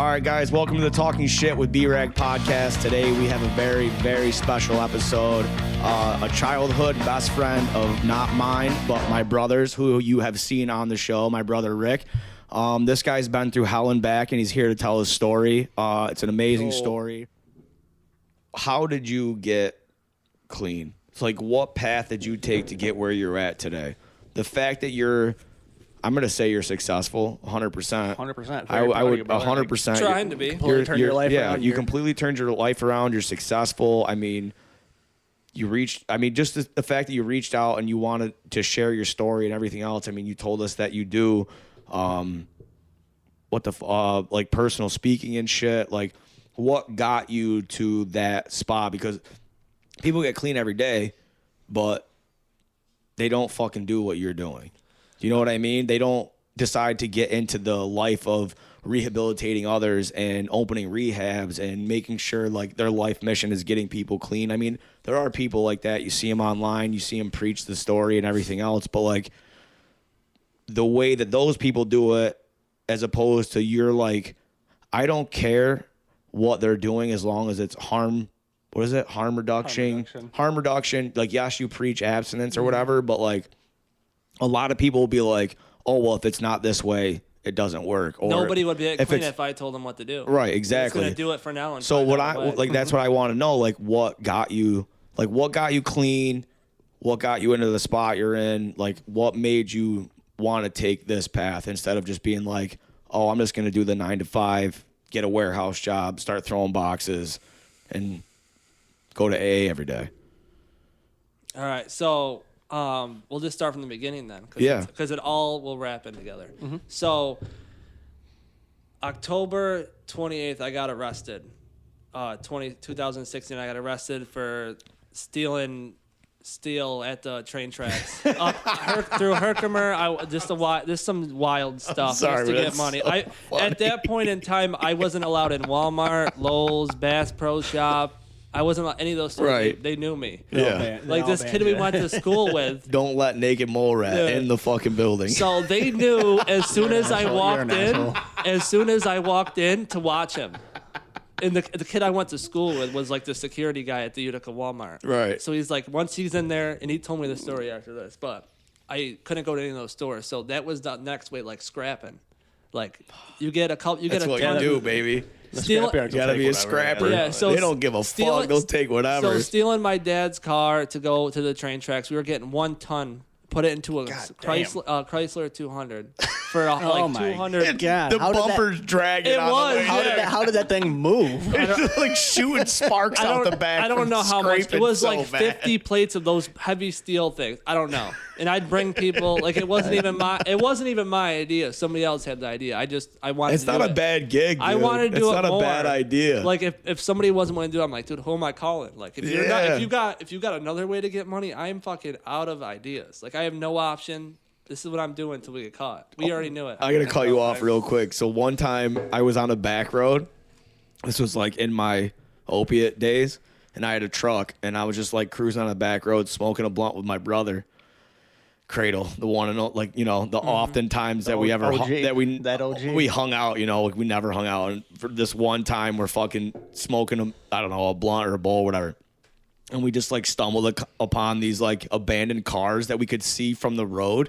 All right, guys, welcome to the Talking Shit with B-Rag podcast. Today we have a very, very special episode. A childhood best friend of not mine, but my brother's, who you have seen on the show, my brother Rick. This guy's been through hell and back, and he's here to tell his story. It's an amazing story. How did you get clean? It's like, what path did you take to get where you're at today? The fact that I'm going to say you're successful, 100%. 100%. I would 100%. Trying to be. Turn your life around. You completely turned your life around. You're successful. I mean, just the fact that you reached out and you wanted to share your story and everything else. I mean, you told us that you do, like personal speaking and shit. Like, what got you to that spot? Because people get clean every day, but they don't fucking do what you're doing. You know what I mean? They don't decide to get into the life of rehabilitating others and opening rehabs and making sure like their life mission is getting people clean. I mean, there are people like that. You see them online, you see them preach the story and everything else, but like the way that those people do it, as opposed to you're like, I don't care what they're doing as long as it's harm reduction. Harm reduction. Like, yes, you preach abstinence or whatever, but like, a lot of people will be like, oh, well, if it's not this way, it doesn't work. Or nobody would be clean if I told them what to do. Right, exactly. It's going to do it for now. So that's what I want to know. Like, what got you clean? What got you into the spot you're in? Like, what made you want to take this path instead of just being like, oh, I'm just going to do the 9 to 5, get a warehouse job, start throwing boxes, and go to AA every day. All right, so we'll just start from the beginning then. Because it all will wrap in together. Mm-hmm. So October 28th, I got arrested. 2016, I got arrested for stealing steel at the train tracks through Herkimer. Just some wild stuff just to get money. At that point in time, I wasn't allowed in Walmart, Lowe's, Bass Pro Shop. I wasn't allowed any of those stores. Right. They knew me. Yeah. Like this kid we went to school with. Don't let Naked Mole Rat in the fucking building. So they knew as soon as I walked in to watch him. And the kid I went to school with was like the security guy at the Utica Walmart. Right. So he's like, once he's in there, and he told me the story after this, but I couldn't go to any of those stores. So that was the next way, like scrapping. Like you get a couple, That's what you do, baby. You gotta be a scrapper. Yeah, so they don't give a fuck. They'll take whatever. So stealing my dad's car to go to the train tracks, we were getting 1 ton, put it into a Chrysler 200 for like 200. The bumper's dragging. It was. How did that thing move? It's like shooting sparks out the back. I don't know how much. It was like 50 bad. plates of those heavy steel things. I don't know. And I'd bring people like it wasn't even my idea. Somebody else had the idea. I wanted. It's to do not it. a bad gig. Dude. I wanted to do it more. It's not a bad idea. Like if somebody wasn't willing to do it, I'm like, dude, who am I calling? Like if you got another way to get money, I am fucking out of ideas. Like I have no option. This is what I'm doing until we get caught. We already knew it. I gotta cut you off real quick. So one time I was on a back road. This was like in my opiate days, and I had a truck, and I was just like cruising on a back road, smoking a blunt with my brother. Cradle, the one and all, like, you know, the oftentimes that we ever we hung out, you know, like we never hung out. And for this one time, we're fucking smoking a blunt or a bowl, or whatever. And we just like stumbled upon these like abandoned cars that we could see from the road.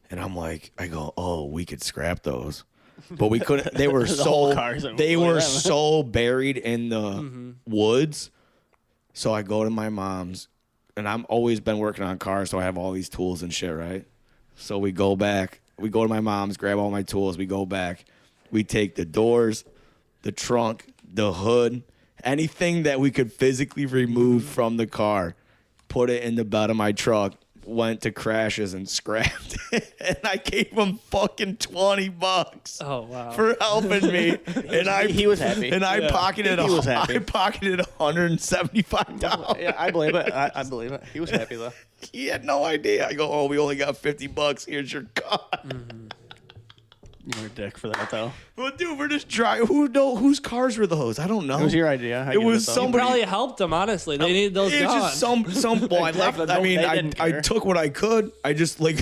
And I'm like, oh, we could scrap those, but we couldn't. They were so buried in the woods. So I go to my mom's. And I've always been working on cars, so I have all these tools and shit, right? So we go back. We go to my mom's, grab all my tools. We go back. We take the doors, the trunk, the hood, anything that we could physically remove from the car, put it in the bed of my truck, went to Crashes and scrapped it. And I gave him fucking $20 for helping me. And he was happy. And I pocketed $175. Yeah, I believe it. I believe it. He was happy though. He had no idea. I go, oh, we only got $50. Here's your car. Mm-hmm. You were a dick for that though. Well, dude, we're just driving. Whose cars were those? I don't know. It was your idea. It was somebody. You probably helped them. Honestly, they needed those. It was just some. Well, I left. I mean, I took what I could. I just like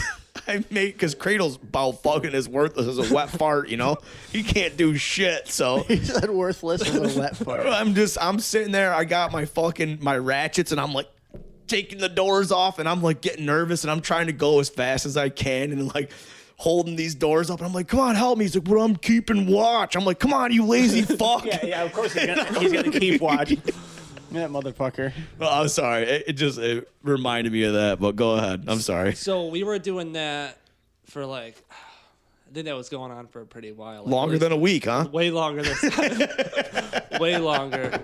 I make because Cradle's about fucking as worthless as a wet fart. You know, he can't do shit. So He said worthless as a wet fart. I'm sitting there. I got my ratchets, and I'm like taking the doors off, and I'm like getting nervous, and I'm trying to go as fast as I can, and like holding these doors up. And I'm like, come on, help me. He's like, well, I'm keeping watch. I'm like, come on, you lazy fuck. Yeah, of course he's gonna keep watching. That motherfucker. Well, I'm sorry. It reminded me of that, but go ahead. I'm sorry. So we were doing that for like, I think that was going on for a pretty while. Like, Longer than a week, huh? Way longer than way longer.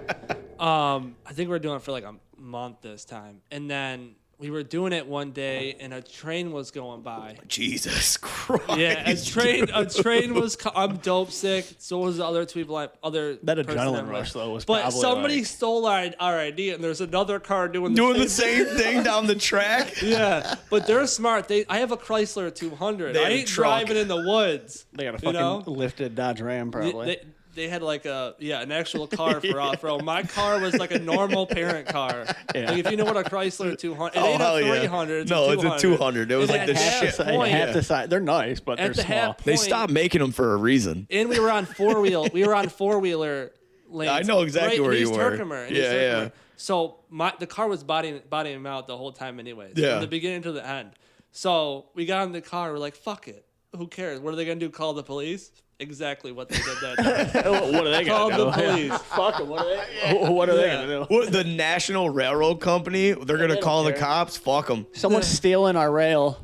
I think we were doing it for like a month this time. And then we were doing it one day and a train was going by. Jesus Christ. Yeah, a train was. I'm dope sick. So was the other two people. That person adrenaline rush though was. But probably somebody like, stole our ID, and there's another car doing the same thing down the track. Yeah, but they're smart. I have a Chrysler 200. They I had a ain't truck. driving in the woods. They got a fucking lifted Dodge Ram probably. They had like an actual car for off-road. My car was like a normal parent car. Yeah. Like if you know what a Chrysler 200, it Oh, ain't hell a yeah. 300. It's No, a it's 200. a 200. It was And like at the half shit. point- half the size. They're nice, but they're At the small. half They point- stopped making them for a reason. And we were on four-wheeler lanes. I know exactly right where in you East were. Herkimer, in Yeah, East Herkimer. yeah. So the car was bodying him out the whole time anyways. Yeah. From the beginning to the end. So we got in the car. We're like, fuck it. Who cares? What are they going to do? Call the police? Exactly what they did that time. What are they Call gonna do? the police. Fuck them. What are they gonna do? What, the National Railroad Company? They're gonna don't call the care. cops. Fuck them. Someone's stealing our rail.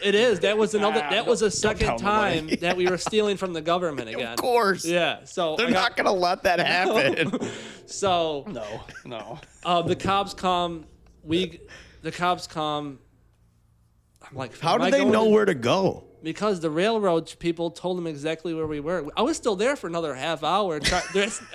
It is. That was another. That was a second tell time nobody. that we were stealing from the government again. Of course. Yeah. So They're not gonna let that happen. So No. the cops come. The cops come. I'm like, How am I do they going know to- where to go? Because the railroad people told them exactly where we were. I was still there for another half hour.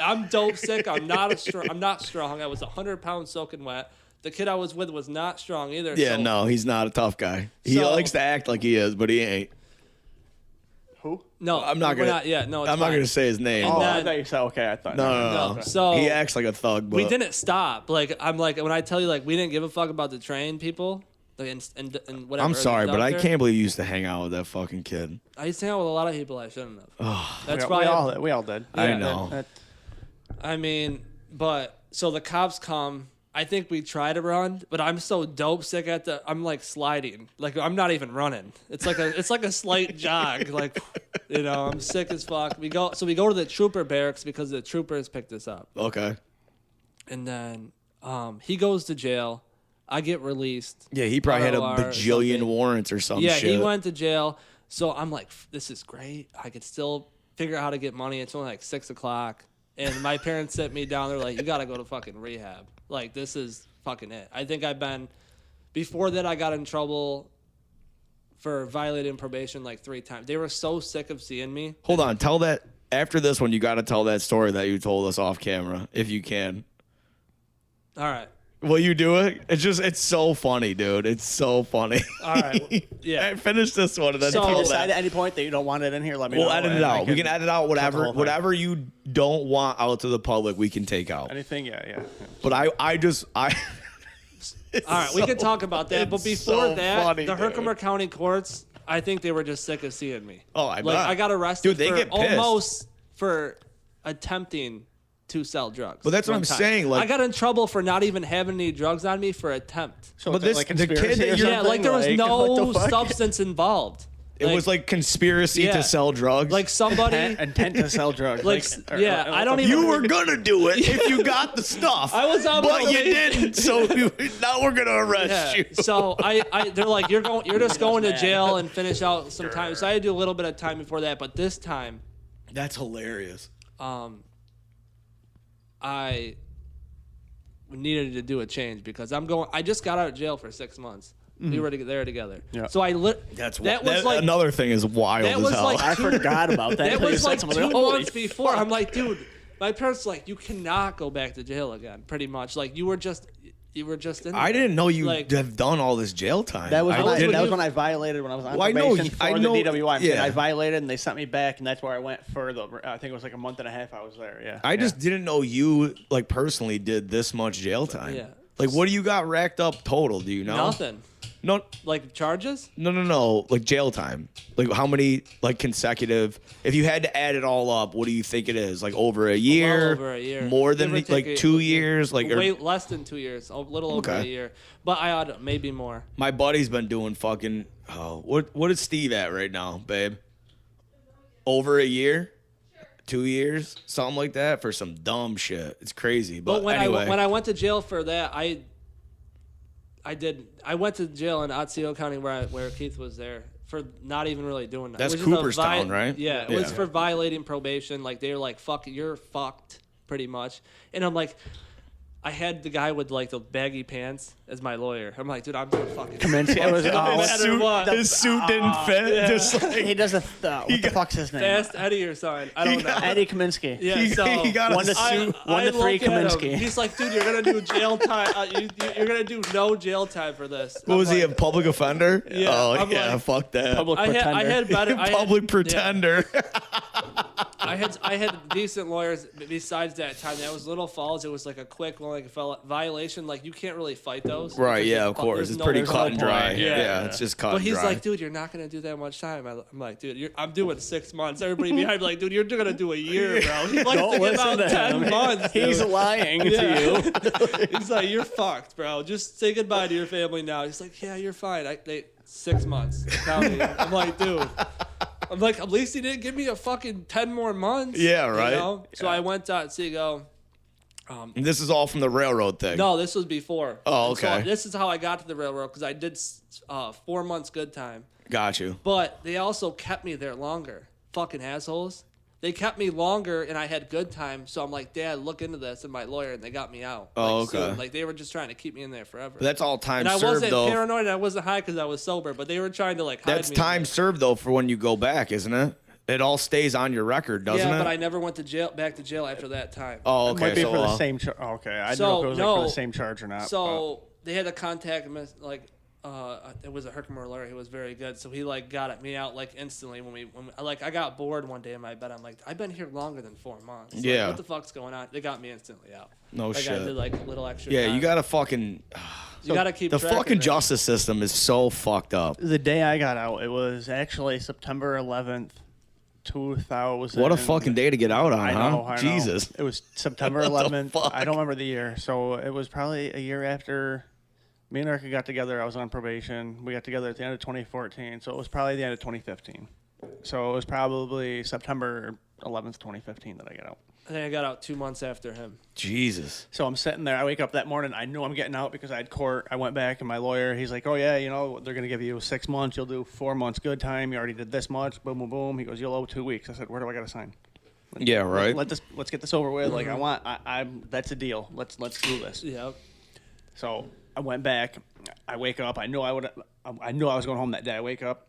I'm dope sick. I'm not strong. I was 100 pounds soaking wet. The kid I was with was not strong either. Yeah, so, no, he's not a tough guy. He So- likes to act like he is, but he ain't. Who? No, I'm not we're gonna. No, it's I'm not fine. gonna say his name. And Oh, then- I thought you said okay. I thought No. So He acts like a thug, but we didn't stop. Like I'm like when I tell you like we didn't give a fuck about the train people. Like, and whatever. I'm sorry, but I doctor. can't believe you used to hang out with that fucking kid. I used to hang out with a lot of people I shouldn't have. That's we why. all did. I Yeah, know. I mean, but so the cops come. I think we try to run, but I'm so dope sick I'm like sliding. Like I'm not even running. It's like a slight jog. Like, I'm sick as fuck. We go to the trooper barracks because the troopers picked us up. Okay. And then he goes to jail. I get released. Yeah, he probably had a ROR or bajillion something. warrants or some Yeah, shit. he went to jail. So I'm like, this is great. I could still figure out how to get money. It's only like 6:00. And my parents sit me down. They're like, you got to go to fucking rehab. Like, this is fucking it. I think before that, I got in trouble for violating probation like 3 times. They were so sick of seeing me. Hold on, tell that after this one. You got to tell that story that you told us off camera, if you can. All right. Will you do it? It's so funny, dude. It's so funny. All right. Yeah. Finish this one and then So- tell If you that. decide at any point that you don't want it in here, let me know. We'll edit it and I out. We can edit out cut the whatever whole thing. whatever you don't want out to the public. We can take out. Anything, yeah. But I All right, we can talk about that. But it's before so that, funny, the dude. Herkimer County courts, I think they were just sick of seeing me. Oh, I like bet. I got arrested Dude, they for get pissed. almost for attempting to sell drugs. But that's what one I'm time. saying, like- I got in trouble for not even having any drugs on me for attempt. So But it's this- like the kid conspiracy that or you're- Yeah, something? like there was no what the fuck? substance involved. It was like conspiracy Yeah. to sell drugs. like somebody. intent to sell drugs. Yeah, I don't even- you were gonna do it if you got the stuff. I was on but you probation. didn't. So now we're gonna arrest Yeah. you. So they're like, you're just going to jail and finish out some time. So I had to do a little bit of time before that, but this time, That's hilarious. I needed to do a change because I just got out of jail for 6 months. We were there together. Yeah. So that was like another thing is wild that as was hell. like I forgot about that. that until you was said like something. 2 Holy months before. fuck. I'm like, dude, my parents were like, you cannot go back to jail again. Pretty much, like you were just in. I there. didn't know you Like- have done all this jail time. That was I when I, didn't- that was when I violated when I was on Well, I know probation you- for I the know- DWI. yeah. I violated and they sent me back, and that's where I went for the. I think it was like a month and a half. I was there. Yeah. I just didn't know you like personally did this much jail time. Yeah. Like, what do you got racked up total? Do you know? Nothing. No, Like charges? no. Like jail time. Like how many like consecutive? If you had to add it all up, what do you think it is? Like over a year? Well over a year. More than Give or take like 2 years? Like way less than 2 years. A little over a year. But I ought maybe more. my buddy's been doing fucking. Oh, what is Steve at right now, babe? Over a year? 2 years? Something like that for some dumb shit. It's crazy. But when anyway. when I went to jail for that, I went to jail in Otsego County where Keith was there for not even really doing that. That's It was just a Cooperstown, right? Yeah, it was for violating probation. Like they were like, "Fuck, you're fucked," pretty much. And I'm like, I had the guy with like the baggy pants as my lawyer. I'm like, dude, I'm doing fucking. Kaminsky. It was his suit didn't fit. yeah. Just like, he does what the fuck's his name? Fast Eddie or something. I don't know. Eddie Kaminsky. Yeah, he so got One a to suit. 1 to 3 look at him. Kaminsky. He's like, dude, you're gonna do jail time. You're gonna do no jail time for this. What was he, a public offender? Yeah, Oh, I'm yeah, like- fuck that. Public I pretender. had better. Public pretender. I had decent lawyers besides that time. That was Little Falls. It was like a quick violation. Like you can't really fight those. Right, because yeah, there's of course. there's It's no- pretty there's cut no and dry. point. Yeah, it's just cut But and he's dry. like, dude, you're not gonna do that much time. I'm like, dude, I'm doing 6 months. Everybody behind me like, dude, you're gonna do a year, bro. He likes Don't to give listen out to 10 him. months. He's dude. lying to Yeah. you. He's like, you're fucked, bro. Just say goodbye to your family now. He's like, yeah, you're fine. 6 months. Counting. I'm like, dude. I'm like, at least he didn't give me a fucking 10 more months. Yeah, right. You know? So I went to Otsego. And this is all from the railroad thing. No, this was before. Oh, And so okay. this is how I got to the railroad because I did 4 months good time. Got you. But they also kept me there longer. Fucking assholes. They kept me longer and I had good time. So I'm like, Dad, look into this. And my lawyer, and they got me out. Oh, like, okay. soon. Like they were just trying to keep me in there forever. But that's all time and I served, wasn't though. paranoid and I wasn't high because I was sober. But they were trying to like hide That's me. time served, though, for when you go back, isn't it? It all stays on your record, doesn't Yeah, it? but I never went to jail. Back to jail after that time. Oh, It okay. might be so, for the same charge. Okay, I So, don't know if it was like, for no. the same charge or not. So they had to contact him. Like it was a Herkimer lawyer. He was very good. So he like got me out like instantly when we like I got bored one day in my bed. I'm like, I've been here longer than 4 months. Like, Yeah. what the fuck's going on? They got me instantly out. No like, shit. I did like a little extra. yeah, time. you gotta fucking. You gotta keep The track of fucking it. justice system is so fucked up. the day I got out, it was actually September 11th, 2000. What a fucking day to get out on, I huh? know, I know. Jesus. It was September What the 11th. fuck? I don't remember the year. So it was probably a year after me and Erica got together. I was on probation. We got together at the end of 2014. So it was probably the end of 2015. So it was probably September 11th, 2015 that I got out. I think I got out 2 months after him. Jesus. So I'm sitting there. I wake up that morning. I knew I'm getting out because I had court. I went back and my lawyer, he's like, oh, yeah, you know, they're going to give you 6 months. You'll do 4 months good time. You already did this much. Boom, boom, boom. He goes, you'll owe 2 weeks. I said, where do I got to sign? Yeah, right. Let's get this over with. Like I'm that's a deal. Let's do this. Yep. So I went back. I wake up. I knew I was going home that day. I wake up.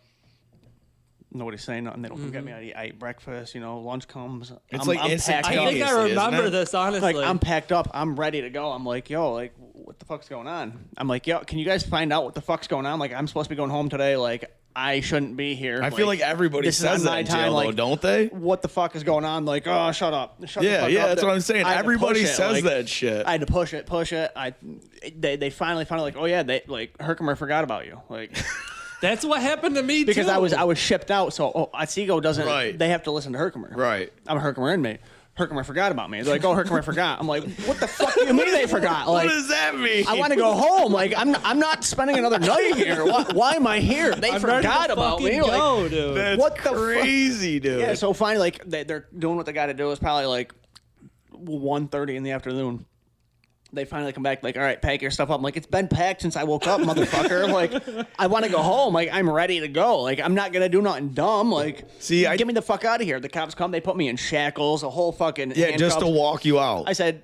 Nobody's saying nothing. They don't come get me. I ate breakfast. You know, lunch comes. It's I'm like instant packed I up. think I Obviously, isn't remember it? this honestly. Like I'm packed up. I'm ready to go. I'm like, yo, like what the fuck's going on? I'm like, yo, can you guys find out what the fuck's going on? Like I'm supposed to be going home today. Like I shouldn't be here. I feel like everybody this is says on that my in time, jail, though, like, don't they? what the fuck is going on? Like, oh, shut up. Shut the Yeah, fuck yeah, up. that's what I'm saying. I had to Everybody push it, says like, that shit. I had to push it. They finally like, oh yeah, they like Herkimer forgot about you. Like That's what happened to me because too. I was shipped out, so Otsego doesn't. Right. They have to listen to Herkimer. Right. I'm a Herkimer inmate. Herkimer forgot about me. They're like, oh, Herkimer forgot. I'm like, what the fuck do you mean they forgot? Like, what does that mean? I want to go home. Like, I'm not spending another night here. Why am I here? They I'm ready to forgot about me. fucking go, Like, dude. That's what the fuck? crazy, dude. yeah. So finally, like, they're doing what they got to do. It's probably like 1:30 in the afternoon. They finally come back, like, all right, pack your stuff up. I'm like, it's been packed since I woke up, motherfucker. Like, I want to go home. Like, I'm ready to go. Like, I'm not going to do nothing dumb. Like, See, get me the fuck out of here. The cops come, they put me in shackles, a whole fucking yeah, just to handcuffs. walk you out. I said,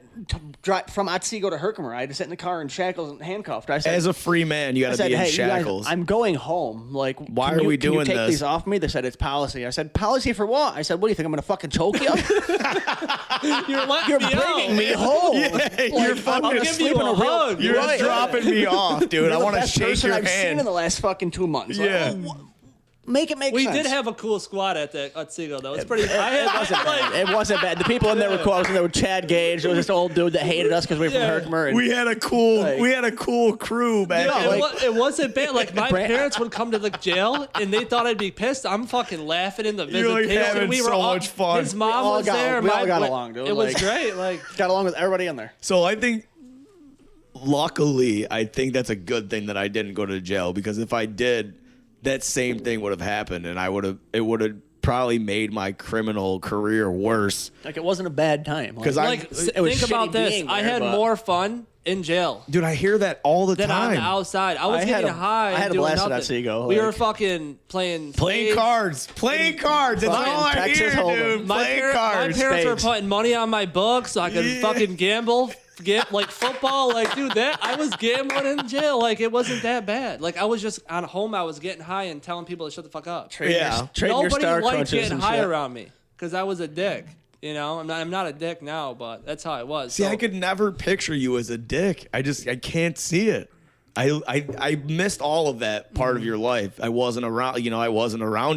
drive from Otsego to Herkimer. I had to sit in the car in shackles and handcuffed. I said, As a free man, you I got to said, be in hey, you guys, shackles. I'm going home. Like, Why can are we can you doing take this? these off me? They said, it's policy. I said, policy for what? I said, what do you think? I'm going to fucking choke you? You're letting You're me bringing out. me home. Yeah, you're I'm fucking- gonna I'll give sleep you in a real- hug. You're Right. dropping me off, dude. You're I the want to best shake person your I've seen in hand. the last fucking 2 months. Like, Yeah. Make it make We sense. did have a cool squad at Seagull though. It's pretty. It wasn't bad. It wasn't bad. The people in there were cool. I was in there with Chad Gage. There was this old dude that hated us because we were from Herkimer. And We had a cool crew back then. It wasn't bad. Like my parents would come to the jail and they thought I'd be pissed. I'm fucking laughing in the You're, like, visitation. having we were so all, much fun. His mom We all was got- there. we all got along, dude. It was Like- great. Like got along with everybody in there. So I think, luckily, I think that's a good thing that I didn't go to jail, because if I did, that same thing would have happened, and it would have probably made my criminal career worse. Like it wasn't a bad time. 'Cause I- like it was think about shitty this. being I there, had but- more fun in jail Dude, I hear that all the than on time. the outside. I was I had getting a- high. I had and a doing blast at nothing. Seagull, We were like- fucking playing Playing spades. cards. Playing cards. That's Fucking all I Texas hear, Hold'em. dude. My, Playing my cards. parents were spades. putting money on my books so I could Yeah. fucking gamble. Get like football, like dude, that I was gambling in jail. Like it wasn't that bad. Like I was just on home. I was getting high and telling people to shut the fuck up. Trading Yeah. your, trading your Nobody star liked crunches getting and high shit. around me because I was a dick. You know, I'm not a dick now, but that's how I was. See, So- I could never picture you as a dick. I can't see it. I missed all of that part of your life. I wasn't around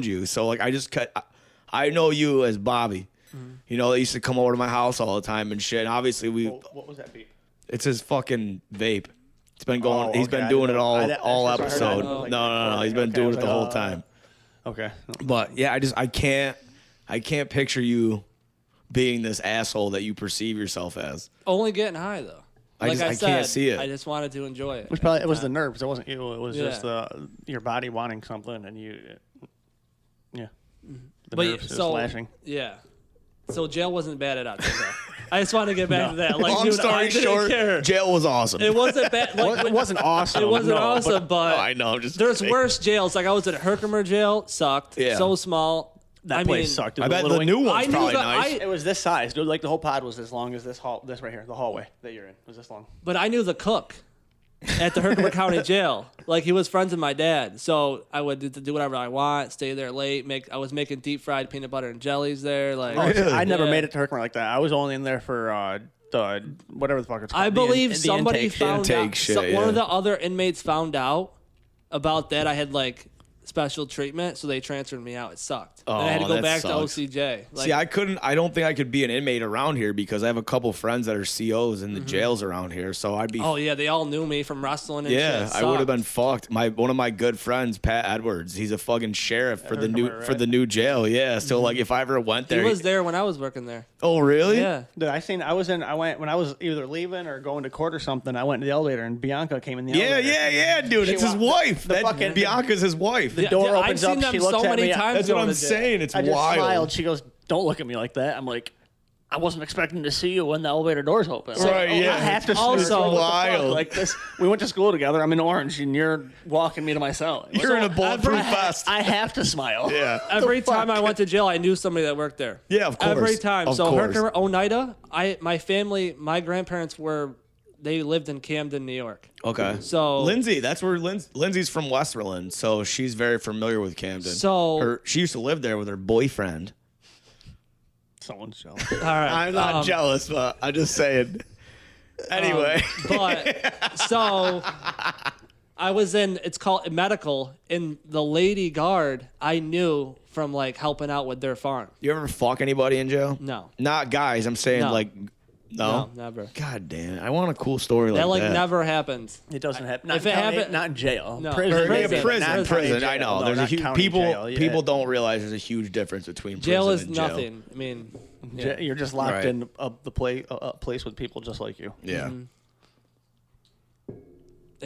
you. So like I know you as Bobby. You know, they used to come over to my house all the time and shit. And obviously What was that beat? it's his fucking vape. It's been going. He's okay. been I doing it didn't know. all I didn't- all that's what I heard. episode. I was like, No. He's been okay, I doing was it the like, whole time. Okay. But yeah, I can't picture you being this asshole that you perceive yourself as. only getting high though. I Like just- I I can't said, see it. I just wanted to enjoy it. Which probably it was the nerves. It wasn't you. It was Yeah. just your body wanting something and you. Yeah. The But nerves just so lashing. yeah, so jail wasn't bad at all. I just want to get back to that. Like, Long dude, story I didn't short, care. jail was awesome. It wasn't bad. Like, It wasn't awesome. It wasn't no, awesome, but Oh, I know. I'm just there's kidding. worse jails. Like I was at Herkimer jail, sucked. Yeah. So small. That I place mean, sucked. It I was bet little the new I one's knew probably that nice. It was this size, dude. Like the whole pod was as long as this right here, the hallway that you're in was this long. But I knew the cook at the Herkimer County Jail. Like he was friends with my dad, so I would do whatever I want, stay there late. I was making deep fried peanut butter and jellies there. Like Really? I never Yeah. made it to Herkimer like that. I was only in there for the whatever the fuck it's called. I believe the somebody intake. found Intake out. shit, One yeah. of the other inmates found out about that. I had like special treatment, so they transferred me out. It sucked. Oh, and I had to go that back sucks. to OCJ. Like, See, I don't think I could be an inmate around here because I have a couple friends that are COs in the jails around here. So I'd be. oh yeah, they all knew me from wrestling and yeah, shit. I would have been Sucked. fucked. One of my good friends, Pat Edwards, he's a fucking sheriff for the Herkimer, for the new jail. Yeah, so like if I ever went He there, was there when I was working there. oh really? Yeah. Dude, I went when I was either leaving or going to court or something. I went to the elevator and Bianca came in the elevator. Yeah, dude. It's his wife. the That fucking- Bianca's his wife. The door I've opens seen up. them She looks so at many me. times. That's what going I'm to jail. saying. It's I just wild. smiled. She goes, "Don't look at me like that." I'm like, I wasn't expecting to see you when the elevator doors open. Right, yeah. I have to. Also what the fuck? wild. Like this. We went to school together. I'm in Orange, and you're walking me to my cell. You're in a bulletproof I, vest. I have to smile. Yeah. Every The fuck? time I went to jail, I knew somebody that worked there. Yeah, of course. Every time. Of So course. Herkimer, Oneida, my family, my grandparents they lived in Camden, New York. Okay. So- Lindsay, that's where Lindsay's from Westerland, so she's very familiar with Camden. So- she used to live there with her boyfriend. Someone's jealous. All right. I'm not jealous, but I'm just saying. Anyway, But so I was it's called medical, and the lady guard I knew from like helping out with their farm. you ever fuck anybody in jail? No. Not guys. I'm saying No. like, no. No, never. God damn, I want a cool story like That like that. never happened. It doesn't happen. Not If it in county, happened- not in jail. No. Prison. Or, yeah, maybe, prison, not prison. county I jail. know. No, There's a not huge county people. jail, yeah. People don't realize there's a huge difference between Jail prison is and jail. nothing. I mean, Ja- You're just locked Right. in a place with people just like you. Yeah.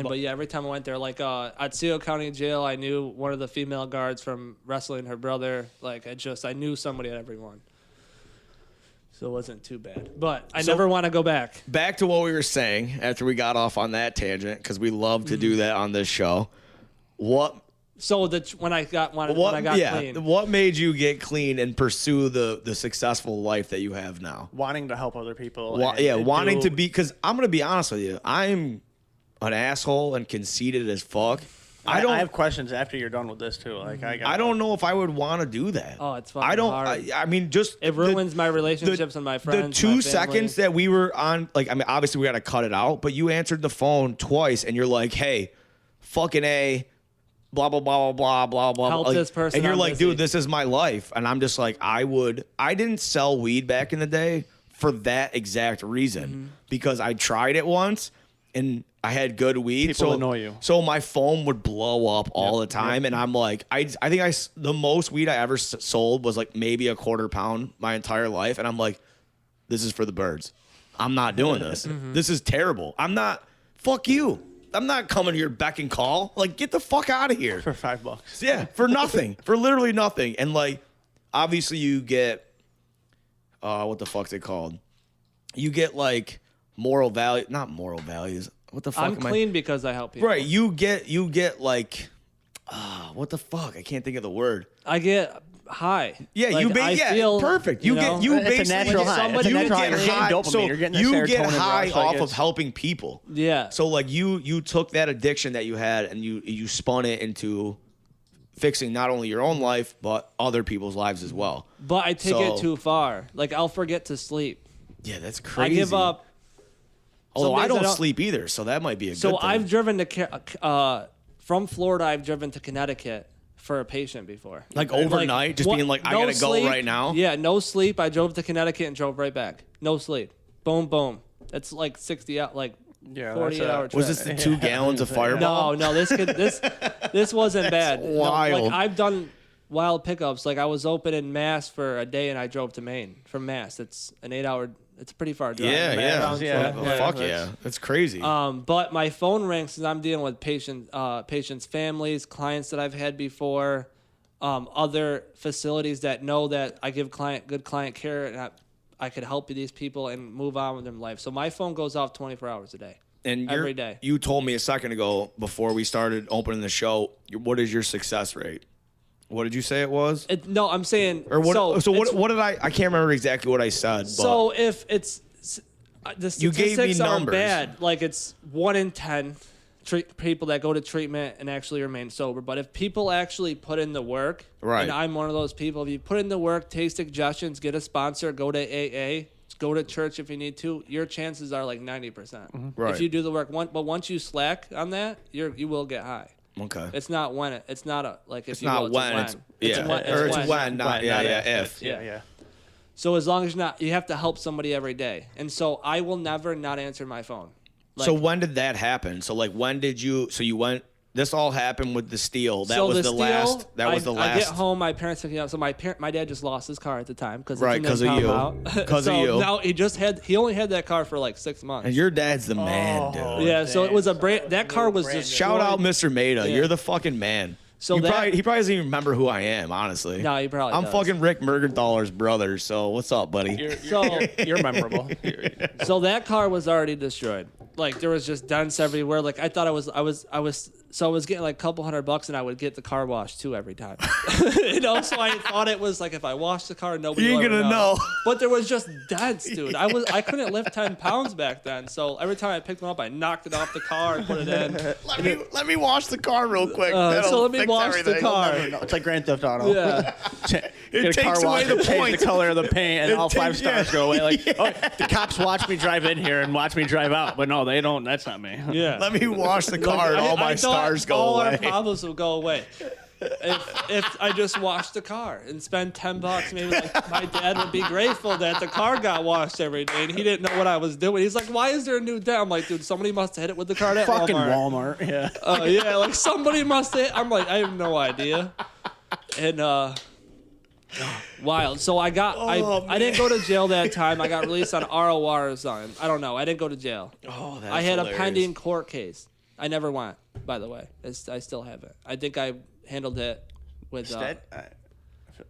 but yeah, every time I went there, like at Seal County Jail, I knew one of the female guards from wrestling her brother. Like I knew somebody at every one. So it wasn't too bad. But I never want to go back. Back to what we were saying after we got off on that tangent because we love to Mm-hmm. do that on this show. What So when I got clean. What made you get clean and pursue the successful life that you have now? Wanting to help other people. and Wanting do- to be, because I'm gonna be honest with you, I'm an asshole and conceited as fuck. I don't. I have questions after you're done with this too. Like I don't know if I would want to do that. Oh, it's fucking I don't. hard. I mean, just It ruins my relationships and my friends. The my 2 family. seconds that we were on, like, I mean, obviously we got to cut it out, but you answered the phone twice and you're like, hey, fucking A, blah blah blah blah blah blah. Help like, this person, and you're I'm like, busy. dude, this is my life, and I'm just like, I didn't sell weed back in the day for that exact reason because I tried it once and I had good weed. People so annoy you. So my phone would blow up all the time, and I'm like, I think the most weed I ever sold was like maybe a quarter pound my entire life, and I'm like, this is for the birds. I'm not doing this. This is terrible. I'm not. Fuck you. I'm not coming to your beck and call. Like, get the fuck out of here. For $5. Yeah, for nothing. For literally nothing. And like, obviously you get what the fuck's it called? You get like moral value, not moral values. What the fuck I'm clean because I help people. Right. You get like what the fuck? I can't think of the word. I get high. Yeah, Like, I yeah, feel, perfect. you You know, get you It's a basically natural high. Somebody- It's a you natural high. get You're getting high, dopamine. so You're getting the you get serotonin high rush, off like of helping people. Yeah. So like you took that addiction that you had and you spun it into fixing not only your own life but other people's lives as well. But I take So- it too far. Like I'll forget to sleep. Yeah, that's crazy. I give up. Although some I days don't sleep either, so that might be a good So thing. I've driven to from Florida. I've driven to Connecticut for a patient before. Like overnight, just being like, I gotta go sleep. right now? Yeah, no sleep. I drove to Connecticut and drove right back. No sleep. Boom, boom. That's like 60 out, like Yeah, 48 that's a- hour trip. Was this the 2 gallons of Fireball? No, this wasn't bad. No, wild. like I've done wild pickups. Like I was open in Mass for a day and I drove to Maine from Mass. It's an 8-hour. It's a pretty far drive. Yeah, yeah. Round trip. Oh, Yeah, fuck that's- yeah. That's crazy. But my phone rings because I'm dealing with patients' families, clients that I've had before, other facilities that know that I give good client care and I could help these people and move on with their life. So my phone goes off 24 hours a day. And every day. You told me a second ago before we started opening the show, what is your success rate? What did you say it was? No, I'm saying. Or what? So it's- what did I can't remember exactly what I said. But So if it's the You gave me statistics are numbers. bad, like it's 1 in 10 people that go to treatment and actually remain sober. But if people actually put in the work, Right. and I'm one of those people, if you put in the work, take suggestions, get a sponsor, go to AA, go to church if you need to, your chances are like 90%. Right. If you do the work, but once you slack on that, you will get high. okay. It's not when it's not a like if It's you not will, it's when. a It's when. yeah. It's Or it's when. when, not yeah, not yeah. if. If. Yeah, yeah. So as long as you have to help somebody every day, and so I will never not answer my phone. Like, So when did that happen? So like when did you? So you went. This all happened with the steel. That so was the steel, last. That was the I get last. home, my parents took me out. So my dad just lost his car at the time because Right, 'cause of you. 'Cause of so you. now he only had that car for like 6 months. And your dad's the man, dude. Yeah, so it was a that car was just Shout out, destroyed. Mr. Maida. Yeah. You're the fucking man. So he that- probably doesn't even remember who I am, honestly. No, he probably I'm does. fucking Rick Mergenthaler's brother. So what's up, buddy? You're memorable. So that car was already destroyed. Like there was just dents everywhere. Like I thought I was getting like a couple $100 and I would get the car washed too every time. So I thought it was like if I wash the car, nobody You will ain't ever gonna know. But there was just dents, dude. I couldn't lift 10 pounds back then. So every time I picked one up, I knocked it off the car and put it in. Let me wash the car real quick. So let me wash the car. It's like Grand Theft Auto. Yeah. Get a takes car away wash the and change points. the color of the paint, and It all 5 takes- stars yeah. go away. Like, oh, the cops watch me drive in here and watch me drive out, but no, they don't. That's not me. Yeah. Let me wash the car and all my I thought stars go all away. our problems will go away. If I just washed the car and spend $10, maybe like my dad would be grateful that the car got washed every day and he didn't know what I was doing. He's like, "Why is there a new dent?" I'm like, "Dude, somebody must have hit it with the car at Fucking Walmart." Walmart. Yeah. Yeah, like somebody must have. I'm like, I have no idea. And wild. So I didn't go to jail that time. I got released on RORs on. I don't know. I didn't go to jail. Oh, that's I had hilarious. a pending court case. I never went, by the way. I still have it. I think I handled it with.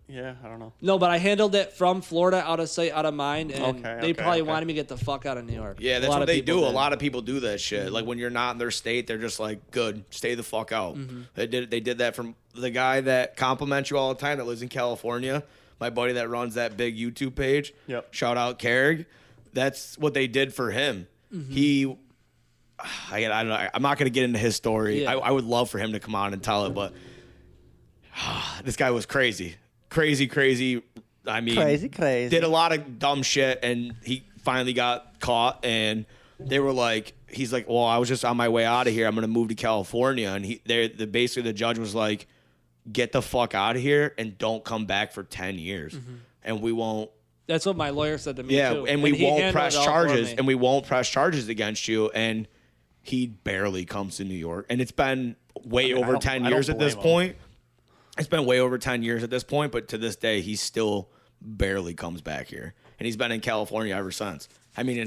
Yeah, I don't know. No, but I handled it from Florida, out of sight, out of mind, and Okay, they probably okay. wanted me to get the fuck out of New York. Yeah, A that's lot what of they people do. A did. lot of people do that shit. Like when you're not in their state, they're just like, "Good, stay the fuck out." They did that from the guy that compliments you all the time that lives in California. My buddy that runs that big YouTube page. Yep. Shout out Carrig. That's what they did for him. He, I don't know. I'm not gonna get into his story. Yeah. I would love for him to come on and tell it, but this guy was crazy. I mean, Crazy. did a lot of dumb shit, and he finally got caught. And they were like, he's like, well, I was just on my way out of here. I'm gonna move to California, and basically the judge was like, get the fuck out of here and don't come back for 10 years, and we won't. That's what my lawyer said to me too. And we he won't handled press it all for charges, me. and we won't press charges against you. And he barely comes to New York, and it's been way over 10 years at this point. It's been way over 10 years at this point, but to this day, he still barely comes back here. And he's been in California ever since. I mean,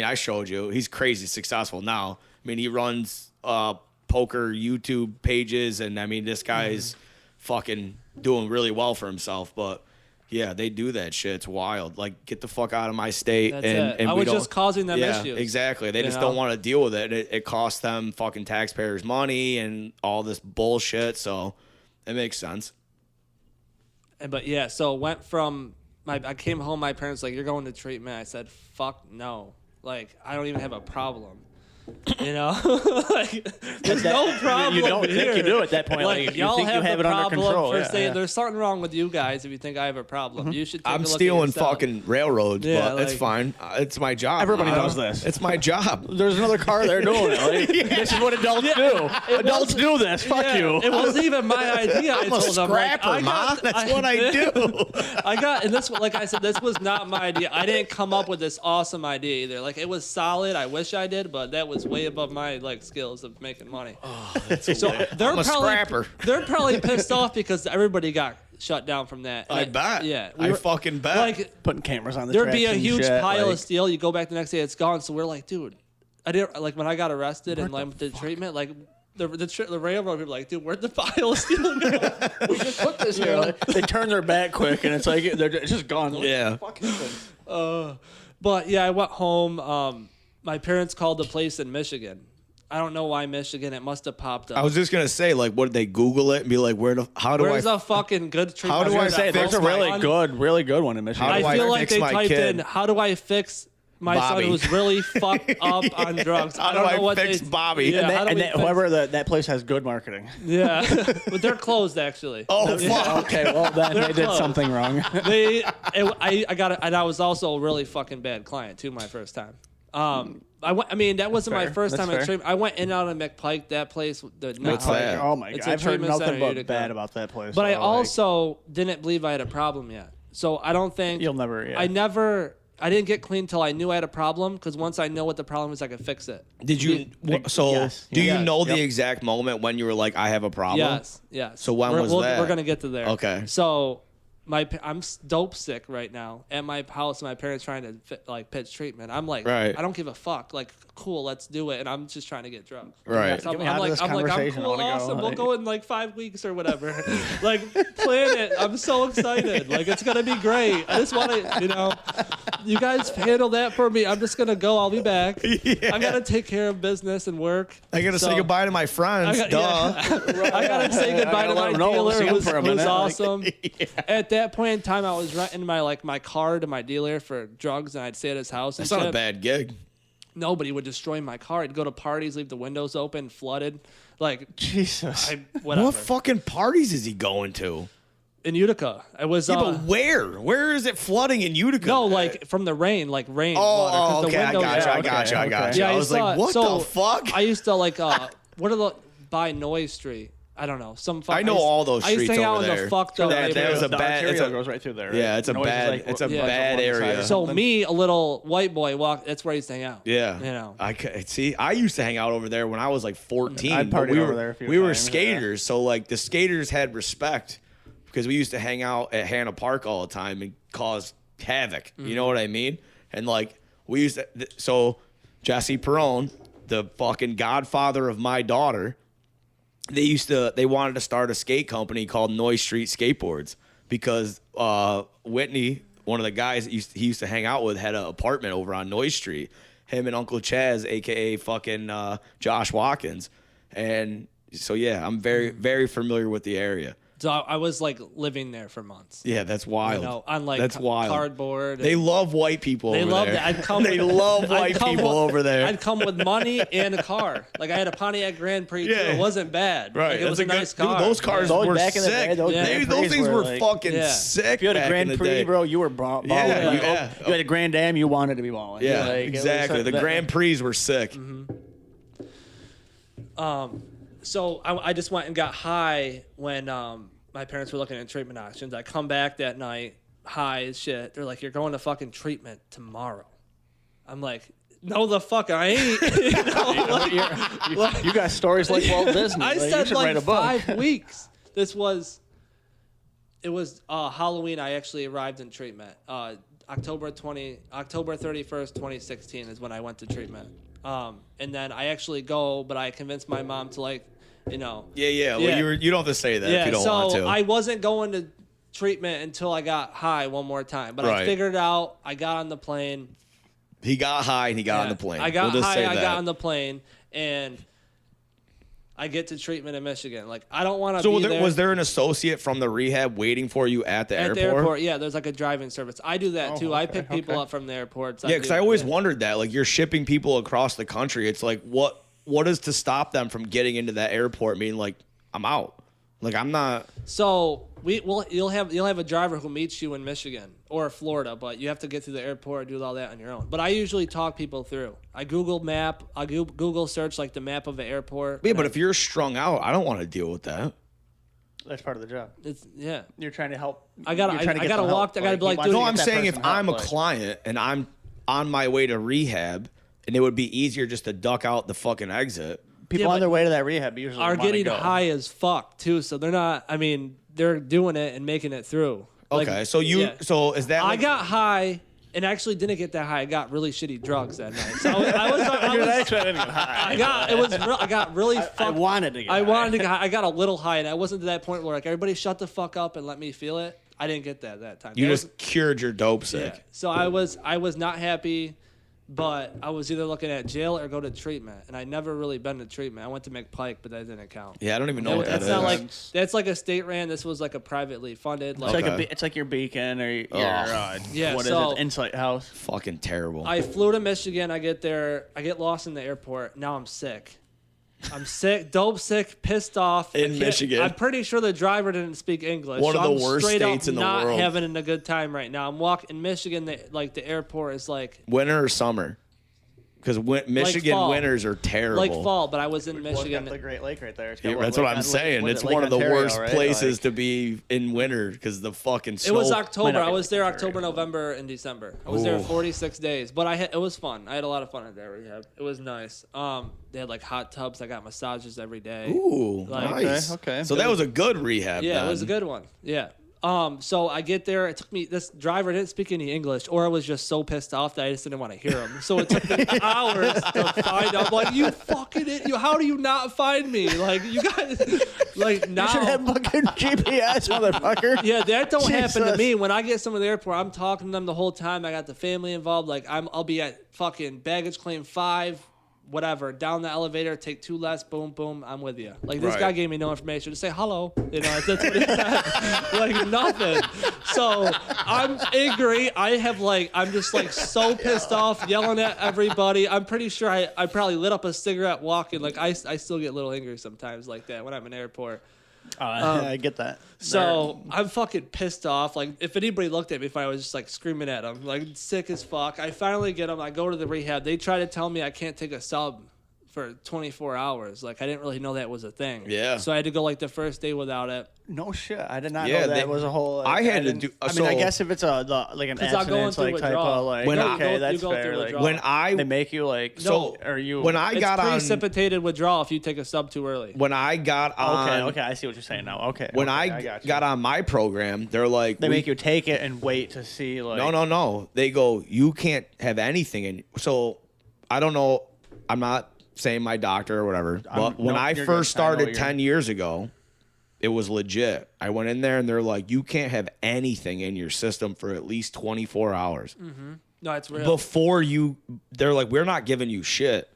I showed you, he's crazy successful now. I mean, he runs poker YouTube pages, and I mean, this guy's fucking doing really well for himself. But yeah, they do that shit. It's wild. Like, get the fuck out of my state. That's and it. I was just causing them yeah, issues. Exactly. They just don't want to deal with it. It costs them fucking taxpayers money and all this bullshit. So it makes sense. But yeah, so went from I came home. My parents like, you're going to treatment. I said, fuck no. Like, I don't even have a problem. You know, like, there's no problem. You don't here. think you do at that point. Like, you y'all think you have the it under problem control. for Yeah, saying yeah. there's something wrong with you guys if you think I have a problem. You should. Take I'm a look at stealing yourself. fucking railroads, Yeah, but it's like- fine. It's my job. Everybody knows this. It's my job. There's another car there doing it. Like, This is what adults do. Adults do this. Fuck Yeah, you. It wasn't even my idea. I I'm a told them, like, scrapper, Ma. That's what I do. I got, and this, like I said, this was not my idea. I didn't come up with this awesome idea either. Like, it was solid. I wish I did, but that was way above my like skills of making money. So they're I'm a probably scrapper. they're probably pissed off because everybody got shut down from that. I bet. Yeah, I fucking bet. like Putting cameras on the there'd be tracks a and huge shit, pile like, of steel. You go back the next day, it's gone. So we're like, dude, I didn't like when I got arrested and like the treatment, like. The railroad people like, dude, where'd the pile of steel go? We just put this here. Like, they turn their back quick, and it's like it's just gone. Like, Yeah. What the fuck happened? But yeah, I went home. My parents called the place in Michigan. I don't know why Michigan. It must have popped up. I was just gonna say, like, what did they Google it and be like, Where's a fucking good treatment? How do I Say, there's a really good one in Michigan. How do I I feel like fix they my typed kid? in, how do I fix my Bobby. son who's really fucked up on drugs? How I don't do I know what fix they, Bobby? Yeah, And how do we fix- whoever that place has good marketing. Yeah, but they're closed actually. Oh fuck! Okay, well then they did close. something wrong. I got it, and I was also a really fucking bad client too my first time. I mean, that wasn't my fair. first That's time at fair. treatment. I went in and out of McPike. That place, What's that? Oh my It's god, a I've heard treatment nothing center, but Utica. bad about that place. But I So, like, also didn't believe I had a problem yet. So I don't think you'll never. Yeah. I didn't get clean until I knew I had a problem, because once I know what the problem is, I can fix it. Did you? So Yes. do you Yes. know the Yep. exact moment when you were like, I have a problem? Yes. So when was that? We're gonna get to there. Okay. So I'm dope sick right now at my house. My parents trying to pitch treatment. I'm like, Right. I don't give a fuck. Like, cool, let's do it. And I'm just trying to get drunk. Right. So Get me out of this I'm conversation. I cool, wanna go, awesome. We'll like- go in like 5 weeks or whatever. Like, plan it. I'm so excited. Like, it's gonna be great. I just want to, you guys handle that for me. I'm just gonna go. I'll be back. I gotta take care of business and work. I gotta say goodbye to my friends. I gotta say goodbye I to gotta let my him know we'll dealer, see him who's for a minute, like- awesome. At that point in time, I was renting my car to my dealer for drugs, and I'd stay at his house. That's and not a shit. bad gig. Nobody would destroy my car. I'd go to parties, leave the windows open, flooded. Like, Jesus. whatever. What fucking parties is he going to? In Utica, it was. Yeah, but where? Where is it flooding in Utica? No, like from the rain, like rain. Oh, water, 'cause the okay, I windows- got you. Yeah, I was like, what the fuck? I used to by Noise Street. I don't know. I know all those I used to streets hang out over in there. the fucked up That neighborhood. was a The bad. arterial It's a, goes right through there. yeah, right? it's a Noise is bad. like, It's a like bad on one side area. or So something. me, a little white boy, walked. That's where I used to hang out. Yeah, You know. see, I used to hang out over there when I was like 14. I'd but partied we over were there a few we were times, yeah. skaters, so like the skaters had respect because we used to hang out at Hannah Park all the time and cause havoc. You know what I mean? And like we used to. So Jesse Perone, the fucking godfather of my daughter. They wanted to start a skate company called Noise Street Skateboards because Whitney, one of the guys that he used to hang out with, had an apartment over on Noise Street. Him and Uncle Chaz, aka fucking Josh Watkins, and so yeah, I'm very very familiar with the area. So I was like living there for months. Yeah, that's wild. You know, on like that's wild. cardboard. They love white people They over love there. that. I'd come. They love I'd white come people with- over there. I'd come with money and a car. Like I had a Pontiac Grand Prix. Yeah. Too. It wasn't bad. Right. Like, it that's was a good, nice car. Dude, those cars Those were back in the sick. day, those Yeah. Grand Those Prix things were like, fucking Yeah. sick If you had a back in Grand the Prix, day. bro, you were balling. Yeah, Like, yeah. You had a Grand Am, you wanted to be balling. Yeah, Like, it was exactly. The that- Grand Prix were sick. So I just went and got high when my parents were looking at treatment options. I come back that night, high as shit. They're like, "You're going to fucking treatment tomorrow." I'm like, "No, the fuck I ain't." You know, like, You got stories like Walt Disney. I Like, you said should write like a book. 5 weeks. It was Halloween. I actually arrived in treatment. October 31st, 2016 is when I went to treatment. And then I actually go, but I convinced my mom to like, you know. Yeah. Well, Yeah. you don't have to say that if Yeah, you don't so want to. I wasn't going to treatment until I got high one more time. But Right. I figured it out. I got on the plane. He got high and he got on the plane. I got we'll just high. say I that. got on the plane, and I get to treatment in Michigan. Like I don't want to So be there. was there an associate from the rehab waiting for you at the At airport? the airport, yeah, there's like a driving service. I do that too. I okay, pick people okay. up from the airports. Yeah, because I always wondered that. Like, you're shipping people across the country. It's like, what is to stop them from getting into that airport? Being like, I'm out. Like, I'm not. So you'll have a driver who meets you in Michigan or Florida, but you have to get through the airport, do all that on your own. But I usually talk people through. I Google search like the map of the airport. Yeah, but if you're strung out, I don't want to deal with that. That's part of the job. it's yeah. You're trying to help. I gotta you're trying to get walk. some help. I gotta be like, he wants dude, to No, get I'm that saying if person I'm a help, like- client and I'm on my way to rehab, and it would be easier just to duck out the fucking exit. people Yeah, on but their way to that rehab usually are wanna getting go. high as fuck too. So they're not. I mean, they're doing it and making it through. Like, Okay, so yeah. so is that? I Like, got high and actually didn't get that high. I got really shitty drugs that night. So I Dude, was actually, I didn't get high. I got really I fucked. wanted to get I high. wanted to get high. I got a little high, and I wasn't to that point where like everybody shut the fuck up and let me feel it. I didn't get that time. you That just cured your dope was- sick. yeah. So I was not happy, but I was either looking at jail or go to treatment, and I never really been to treatment. I went to McPike, but that didn't count. Yeah, I don't even know what that It's is. not like that's like a state ran. This was like a privately funded. Like, It's like Okay. it's like your Beacon or your Yeah, what is so- it? Insight House. Fucking terrible. I flew to Michigan. I get there. I get lost in the airport. Now I'm sick. I'm sick, dope sick, pissed off. In I can't- Michigan. I'm pretty sure the driver didn't speak English. One of so the I'm worst straight states up in the not world. having a good time right now. I'm walking in Michigan. The airport is like Winter or summer? Because Michigan fall. winters are terrible. like fall, but I was in Well, Michigan. it's got the Great Lake right there. It's Yeah, got that's Lake what I'm on- saying. was It's it Lake one of the Ontario, worst right? places Like, to be in winter because the fucking snow. It was Might October. not I be was there Ontario. October, November, and December. I was there Ooh. 46 days, but it was fun. I had a lot of fun at that rehab. It was nice. They had like hot tubs. I got massages every day. Ooh, Like- nice. Okay. So that was a good rehab. Yeah, then. it was a good one. Yeah. So I get there. It took me. This driver didn't speak any English, or I was just so pissed off that I just didn't want to hear him. So it took me hours to find out. Like, you fucking idiot! How do you not find me? Like, you guys, like now. You should have fucking GPS, motherfucker. Yeah, that don't happen to Jesus. me. When I get someone to the airport, I'm talking to them the whole time. I got the family involved. Like I'll be at fucking baggage claim 5, whatever, down the elevator, take 2 less, boom, boom, I'm with you. Like this Right. guy gave me no information. Just say hello. You know, that's what he said. Like nothing. So I'm angry. I'm just like so pissed off, yelling at everybody. I'm pretty sure I probably lit up a cigarette walking. Like I still get a little angry sometimes like that when I'm in the airport. I get that. So I'm fucking pissed off. Like if anybody looked at me, if I was just like screaming at them, like sick as fuck. I finally get them. I go to the rehab. They try to tell me I can't take a sub for 24 hours. Like I didn't really know that was a thing. Yeah. So I had to go like the first day without it. No shit, I did not Yeah, know that they- was a whole. Like, I had to didn't- do- I mean, so- I guess if it's like an 'Cause I'm going abstinence through like type withdrawal. of like, When I- okay, you that's go fair. through Like, withdrawal. when I they make you like No. or you when I It's got on precipitated withdrawal if you take a sub too early. when I got on okay, I see what you're saying now. Okay, when okay, I got you. got on my program, they're like they make you take it and wait to see like No. They go, you can't have anything in. So I don't know. I'm not saying my doctor or whatever, but when no, I you're first good. I know started you're- 10 years ago, it was legit. I went in there and they're like, you can't have anything in your system for at least 24 hours No, it's real. before you. They're like, we're not giving you shit.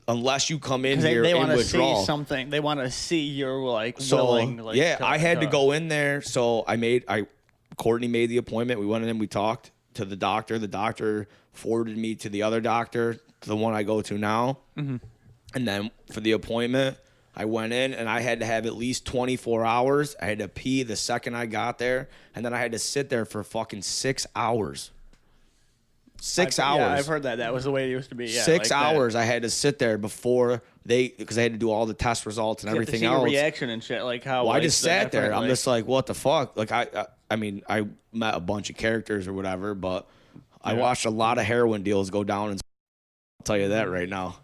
unless you come in They here in want to withdrawal. see something. They want to see you're like So willing. Like, yeah, I had to go in there. So Courtney made the appointment. We went in, we talked to the doctor. The doctor forwarded me to the other doctor, to the one I go to now. Mm-hmm. And then for the appointment, I went in and I had to have at least 24 hours. I had to pee the second I got there. And then I had to sit there for fucking 6 hours. 6 hours. Yeah, I've heard that. That was the way it used to be. Yeah, 6 like hours that. I had to sit there before because they had to do all the test results and everything to see else. your reaction and shit. Like how. Well, I like, just sat there. I'm like, just like, what the fuck? Like I mean, I met a bunch of characters or whatever, but I watched a lot of heroin deals go down, and I'll tell you that right now.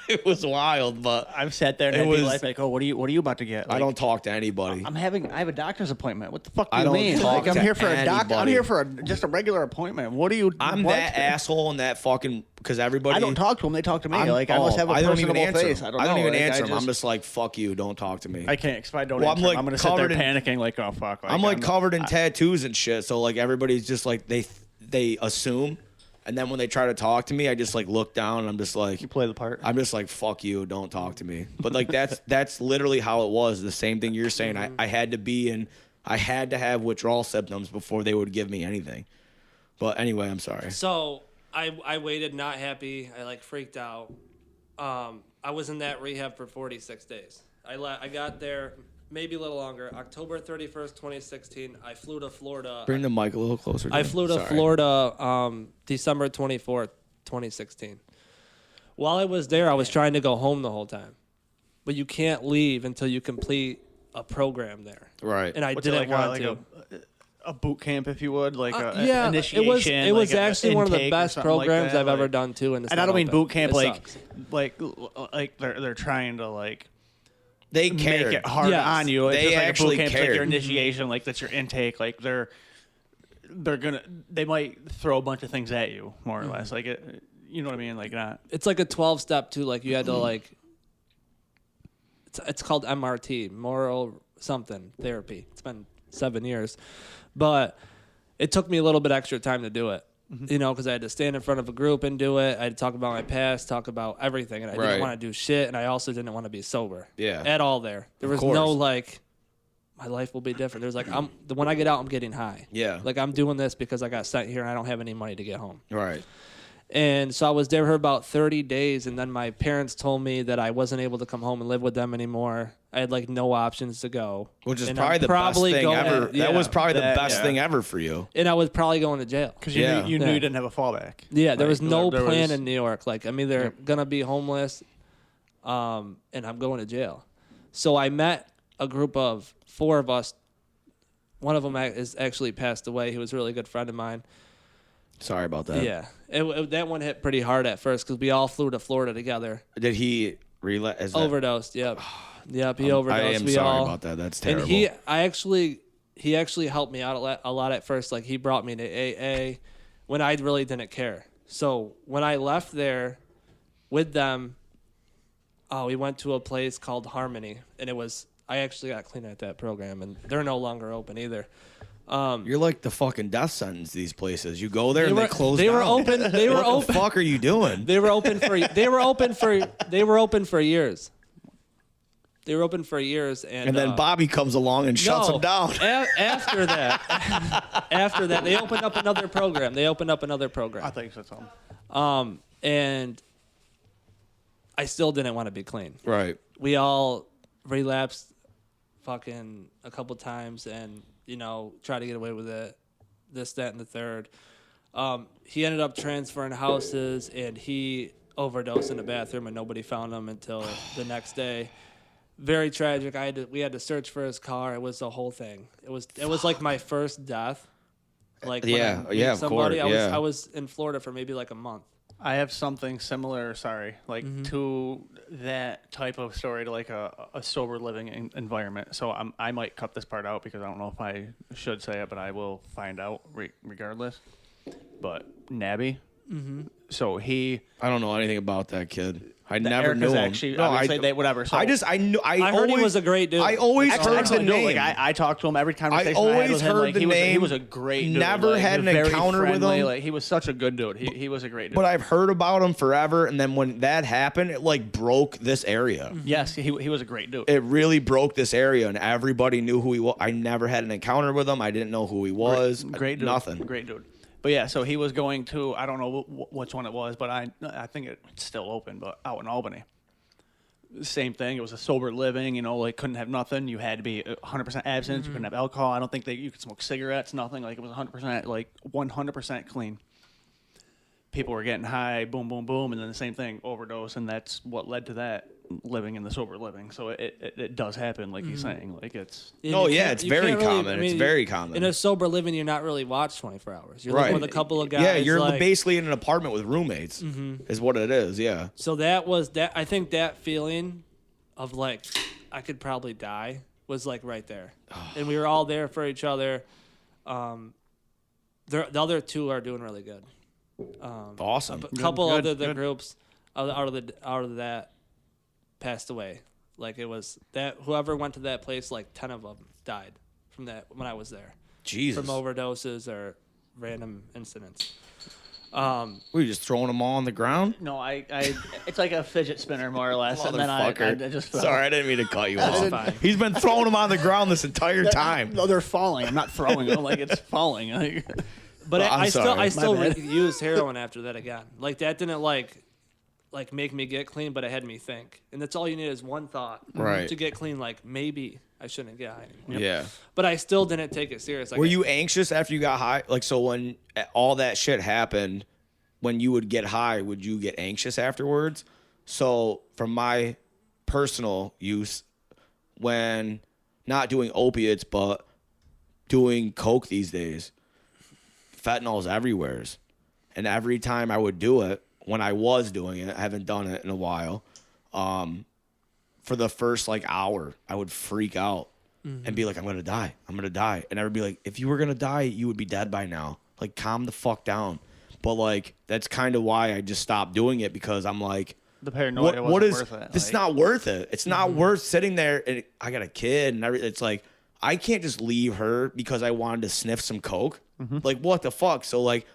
It was wild, but I've sat there and it had people was- like, oh, what are you about to get? Like, I don't talk to anybody. I have a doctor's appointment. What the fuck do I you don't mean? talk Like, I'm to here for a doctor. I'm anybody. here for just a regular appointment. What do you? I'm what? that asshole and that fucking because everybody. I don't talk to them. They talk to me. Like I must have a I don't even personable answer face. them. I don't I know. don't even Like, answer I them. I'm just like, fuck you. Don't talk to me. I can't. If I don't Well, answer, I'm, like, I'm gonna sit there covered in- panicking. Like, oh fuck. Like, I'm like covered in tattoos and shit. So like everybody's just like they assume, and then when they try to talk to me, I just like look down and I'm just like, You play the part. I'm just like, fuck you, don't talk to me. But like that's literally how it was. The same thing you're saying. I had to have withdrawal symptoms before they would give me anything. But anyway, I'm sorry. So I waited, not happy. I like freaked out. I was in that rehab for 46 days. I got there maybe a little longer. October 31st, 2016. I flew to Florida. Bring the mic a little closer. I Jim. flew to Sorry. Florida December 24th, 2016. While I was there, I was trying to go home the whole time. But you can't leave until you complete a program there. Right. And I What's it, didn't want like to. a boot camp, if you would, like a Yeah, initiation. it was like a actually one of the intake or best something like programs that, I've ever like- done too. And And I don't mean boot camp like like they're trying to like They care. make it hard Yes. on you. It's They just like actually a boot camp, like cared. your initiation, like that's your intake. Like they might throw a bunch of things at you, more or less. Like you know what I mean? Like not. it's like a 12-step too. Like you had to like. It's called MRT, moral something therapy. It's been 7 years, but it took me a little bit extra time to do it. You know, because I had to stand in front of a group and do it. I had to talk about my past, talk about everything, and I Right. didn't want to do shit, and I also didn't want to be sober. Yeah. At all. There was course. no like, my life will be different. There's like, when I get out, I'm getting high. Yeah. Like I'm doing this because I got sent here and I don't have any money to get home. Right. And so I was there for about 30 days, and then my parents told me that I wasn't able to come home and live with them anymore. I had like no options to go. Which is And probably I'm the best thing going- ever. yeah. That was probably the That- best yeah. thing ever for you. And I was probably going to jail. Because Yeah. you knew Yeah. you didn't have a fallback. Yeah, there was Like, no there plan was- in New York. Like I'm either gonna be homeless, and I'm going to jail. So I met a group of 4 of us. One of them is actually passed away. He was a really good friend of mine. Sorry about that. Yeah, that one hit pretty hard at first because we all flew to Florida together. Did he relapse? Overdosed. Yep. Yep. He overdosed. I am we sorry all, about that. That's terrible. And he actually helped me out a lot at first. Like he brought me to AA when I really didn't care. So when I left there with them, we went to a place called Harmony, and I actually got clean at that program, and they're no longer open either. You're like the fucking death sentence. These places, you go there and they close. They were down. open. They were What open. the fuck are you doing? They were open for. They were open for years. They were open for years, And then Bobby comes along and shuts them down. After that, they opened up another program. I think so. Tom. And I still didn't want to be clean. Right. We all relapsed fucking a couple times and, try to get away with it, this, that, and the third. He ended up transferring houses, and he overdosed in the bathroom, and nobody found him until the next day. Very tragic. We had to search for his car. It was the whole thing. It was like my first death. Like when Yeah, I meet yeah, of somebody, course, yeah. I was in Florida for maybe like a month. I have something similar. Sorry, to that type of story, to like a sober living environment. So I might cut this part out because I don't know if I should say it, but I will find out regardless. But Nabby. So I don't know anything about that kid. I never knew him. Actually, No, obviously they whatever. So I knew. I heard he always, was a great dude. I always heard the excellent dude. name. Like I talked to him every conversation I I had always with him. heard Like the he name. was a great dude. Never like, had an very encounter with friendly. him. Like, he was such a good dude. He was a great dude. But I've heard about him forever, and then when that happened, it like broke this area. yes, he was a great dude. It really broke this area, and everybody knew who he was. I never had an encounter with him. I didn't know who he was. Great dude. Nothing. Great dude. But yeah, so he was going to, I don't know which one it was, but I think it's still open, but out in Albany. Same thing. It was a sober living, like couldn't have nothing. You had to be 100% abstinence. You couldn't have alcohol. I don't think you could smoke cigarettes, nothing. Like it was 100%, like 100% clean. People were getting high, boom, boom, boom, and then the same thing, overdose, and that's what led to that, living in the sober living. So it does happen, like he's saying. Like it's... Oh, yeah, it's very common. It's very common. In a sober living, you're not really watched 24 hours. You're Right. living with a couple of guys. Yeah, you're like, basically in an apartment with roommates, is what it is, yeah. So that was that. I think that feeling of like I could probably die was like right there, and we were all there for each other. The other two are doing really good. Awesome. A couple good, other the good. groups out of that passed away. Like it was that whoever went to that place, like 10 of them died from that when I was there. Jesus. From overdoses or random incidents. Were you just throwing them all on the ground? No, I it's like a fidget spinner, more or less. And then I just... Sorry, I didn't mean to cut you That's off. fine. He's been throwing them on the ground this entire time. No, they're falling. I'm not throwing them. Like, it's falling. But I'm I sorry. still My bad. used heroin after that again. Like that didn't like make me get clean, but it had me think. And that's all you need is one thought Right. to get clean. Like maybe I shouldn't get high anymore. Yeah. But I still didn't take it serious. Like, Were you anxious after you got high? Like, so when all that shit happened, when you would get high, would you get anxious afterwards? So from my personal use, when not doing opiates, but doing coke these days, fentanyl's everywhere. And every time I would do it, when I was doing it, I haven't done it in a while, for the first like hour, I would freak out and be like, I'm going to die. I'm going to die. And I would be like, if you were going to die, you would be dead by now. Like, calm the fuck down. But like, that's kind of why I just stopped doing it, because I'm like, The paranoia wasn't worth it. It's not worth it. It's not worth sitting there. And I got a kid and everything. It's like, I can't just leave her because I wanted to sniff some coke. Like, what the fuck? So like,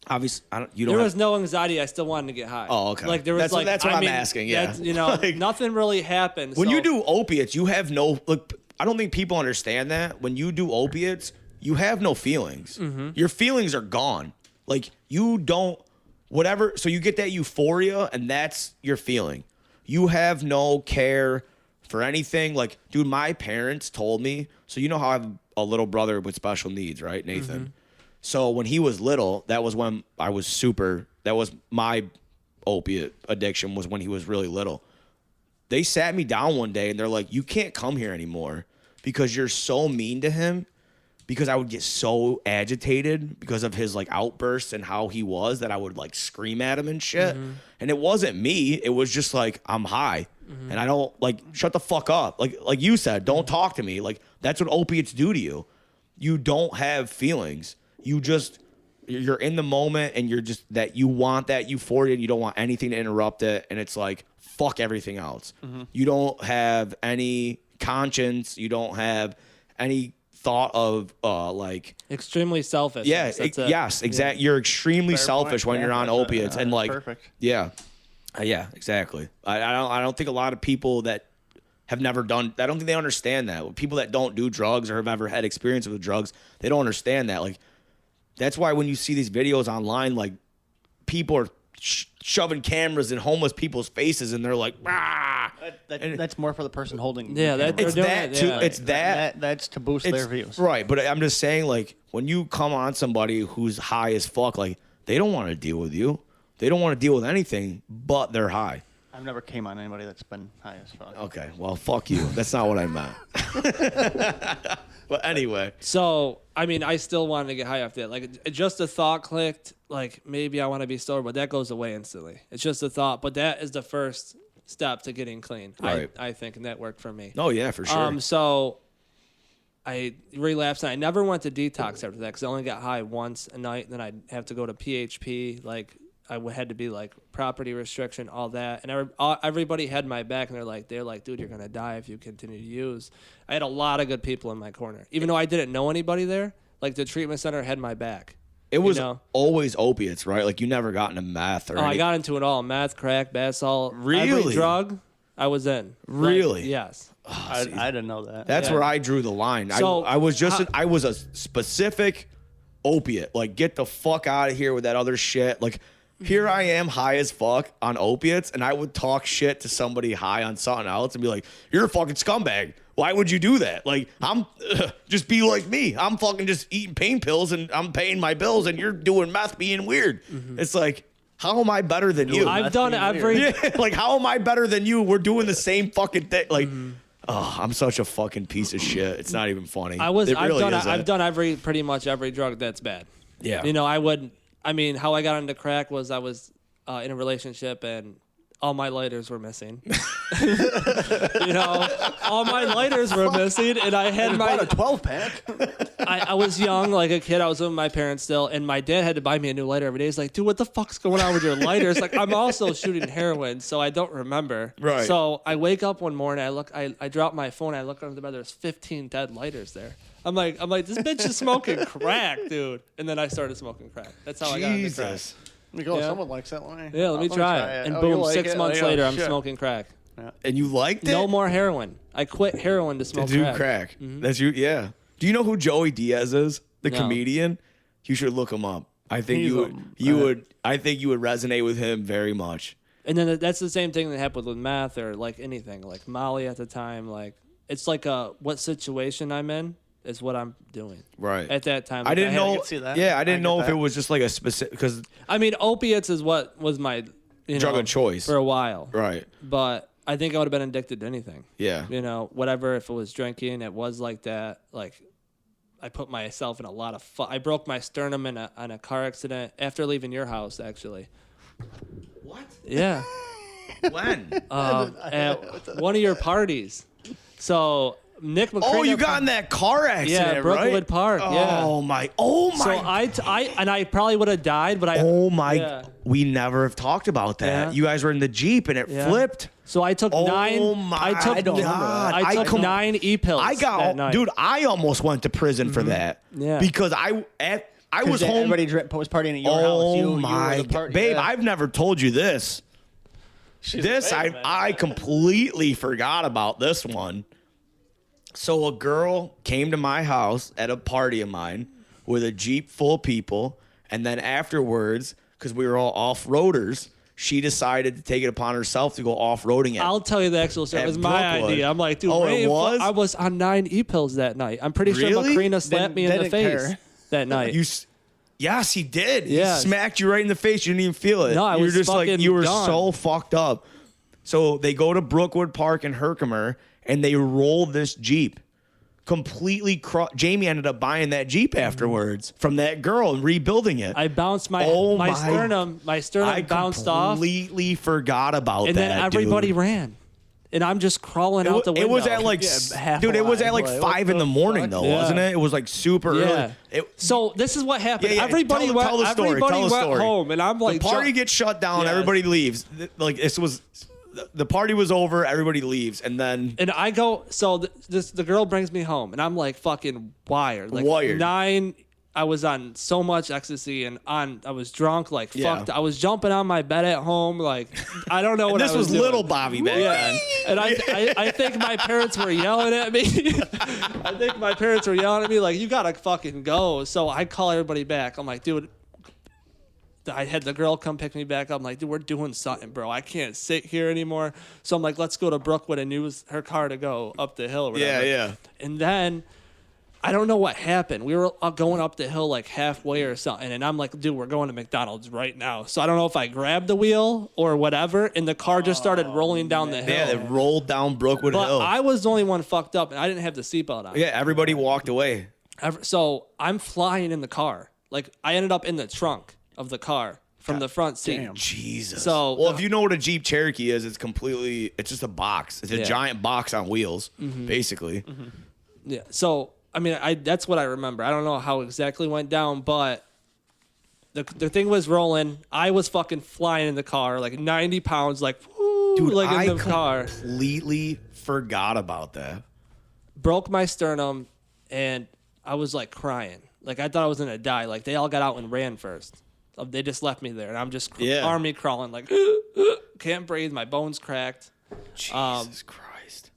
obviously, there was no anxiety. I still wanted to get high. Oh, okay. Like there was That's what I'm asking. Yeah, that's, nothing really happened. When so- you do opiates, you have no, like, I don't think people understand that. When you do opiates, you have no feelings. Your feelings are gone. Like, you don't, whatever. So you get that euphoria, and that's your feeling. You have no care for anything. Like, dude, my parents told me, so you know how I have a little brother with special needs, right, Nathan? So when he was little, that was when I was that was my opiate addiction, was when he was really little. They sat me down one day and they're like, you can't come here anymore because you're so mean to him. Because I would get so agitated because of his like outbursts and how he was, that I would like scream at him and shit. And it wasn't me. It was just like, I'm high and I don't, like, shut the fuck up. Like you said, don't talk to me. Like, that's what opiates do to you. You don't have feelings. You're in the moment, and you're just that you want that euphoria, and you don't want anything to interrupt it. And it's like, fuck everything else. You don't have any conscience. You don't have any thought of like extremely selfish. Yeah, yes, exactly. You're extremely selfish when you're on opiates, and like, perfect. Yeah, exactly. I don't think a lot of people that have never done, I don't think they understand that. People that don't do drugs or have ever had experience with drugs, they don't understand that. Like, that's why when you see these videos online, like, people are shoving cameras in homeless people's faces, and they're like, ah. That's more for the person holding. Yeah, the camera. It's that too. Yeah. It's that. That's to boost their views. Right, but I'm just saying, like, when you come on somebody who's high as fuck, like, they don't want to deal with you. They don't want to deal with anything, but they're high. I've never came on anybody that's been high as fuck. Okay, well, fuck you. That's not what I meant. But anyway. So, I mean, I still wanted to get high after that. Like, just a thought clicked, like, maybe I want to be sober, but that goes away instantly. It's just a thought, but that is the first step to getting clean, Right. I think, and that worked for me. Oh, yeah, for sure. So I relapsed, and I never went to detox after that because I only got high once a night, and then I'd have to go to PHP, like, had to be like property restriction, all that, and everybody had my back, and they're like, dude, you're gonna die if you continue to use. I had a lot of good people in my corner, even though I didn't know anybody there. Like the treatment center had my back. It was always opiates, right? Like you never got into meth or anything. I got into it all: meth, crack, bath salt, really, every drug I was in. Really? Like, yes. Oh, I didn't know that. That's where I drew the line. So, I was a specific opiate. Like, get the fuck out of here with that other shit. Like, here I am high as fuck on opiates, and I would talk shit to somebody high on something else and be like, you're a fucking scumbag. Why would you do that? Like, just be like me. I'm fucking just eating pain pills and I'm paying my bills and you're doing meth being weird. Mm-hmm. It's like, how am I better than you? I've done every... Yeah, like, how am I better than you? We're doing the same fucking thing. Like, oh, I'm such a fucking piece of shit. It's not even funny. I've done pretty much every drug that's bad. Yeah. You know, how I got into crack was I was in a relationship and all my lighters were missing. You know, all my lighters were missing, and I had bought a 12-pack. I was young, like a kid. I was with my parents still, and my dad had to buy me a new lighter every day. He's like, dude, what the fuck's going on with your lighters? Like, I'm also shooting heroin, so I don't remember. Right. So I wake up one morning, I drop my phone, I look under the bed, there's 15 dead lighters there. I'm like, this bitch is smoking crack, dude. And then I started smoking crack. That's how I got into crack. Let me go. Someone likes that line. Yeah, let me try it. And boom, 6 months later, I'm smoking crack. Yeah. And you liked it? No more heroin. I quit heroin to smoke crack. Mm-hmm. That's you. Yeah. Do you know who Joey Diaz is? The comedian. You should look him up. I think I think you would resonate with him very much. And then that's the same thing that happened with meth or like anything, like Molly at the time. Like it's like what situation I'm in is what I'm doing. Right. At that time. I didn't know. I could see that. Yeah, I didn't know if it was just like a specific because. I mean, opiates is what was my drug of choice for a while. Right. But I think I would have been addicted to anything. Yeah. You know, whatever. If it was drinking, it was like that. Like, I put myself in a lot of I broke my sternum in a car accident after leaving your house, actually. What? Yeah. When? At one of your parties. So Nick McCrae. Oh, you got in that car accident, yeah, Brookwood right? Park. Yeah. Oh my. So I probably would have died, but I. Oh my. Yeah. We never have talked about that. Yeah. You guys were in the Jeep and it flipped. So I took nine. Oh my God. I took 9 e-pills. that night. Dude, I almost went to prison for that. Yeah. Because I was home. Everybody was partying at your house. Oh my God. Babe, I've never told you this. I completely forgot about this one. So a girl came to my house at a party of mine with a Jeep full of people, and then afterwards, because we were all off-roaders, she decided to take it upon herself to go off-roading. I'll tell you the actual story. It was my idea. I'm like, dude, it was? I was on 9 e-pills that night. I'm pretty sure Really? Macrina slapped me in the face that night. Yes, he did. Yeah. He smacked you right in the face. You didn't even feel it. No, I was just fucking you were done. so fucked up. So they go to Brookwood Park in Herkimer, and they roll this Jeep. Completely Jamie ended up buying that Jeep afterwards from that girl and rebuilding it. I bounced my sternum. My sternum bounced off. I completely forgot about that. And then everybody ran. And I'm just crawling out the window. It was at like, dude, it was at like 5 in the morning though, wasn't it? It was like super early. So this is what happened. Yeah, everybody went home, and I'm like, the party gets shut down. Yes. Everybody leaves. Like the party was over. Everybody leaves, and then I go. So the girl brings me home, and I'm like fucking wired. Like 9. I was on so much ecstasy and I was drunk, like fucked. I was jumping on my bed at home, like I don't know what this I was was doing. Little Bobby back then. And I think my parents were yelling at me. I think my parents were yelling at me like, you gotta fucking go. So I call everybody back. I'm like, dude, I had the girl come pick me back up. I'm like, dude, we're doing something, bro. I can't sit here anymore. So I'm like, let's go to Brookwood and use her car to go up the hill or whatever. Yeah. And then I don't know what happened. We were going up the hill like halfway or something, and I'm like, dude, we're going to McDonald's right now. So I don't know if I grabbed the wheel or whatever, and the car just started rolling down the hill. Yeah, it rolled down Brookwood Hill. But I was the only one fucked up, and I didn't have the seatbelt on. Yeah, everybody walked away. So I'm flying in the car. Like, I ended up in the trunk of the car from the front seat. Damn. Jesus. So, well, if you know what a Jeep Cherokee is, it's just a box. It's a giant box on wheels, basically. Mm-hmm. Yeah. So, I mean, that's what I remember. I don't know how exactly went down, but the thing was rolling. I was fucking flying in the car, like 90 pounds, like woo, Dude, like I in the car. completely forgot about that. Broke my sternum, and I was like crying. Like I thought I was gonna die. Like they all got out and ran first. They just left me there, and I'm just army crawling, like can't breathe. My bones cracked. Jesus Christ.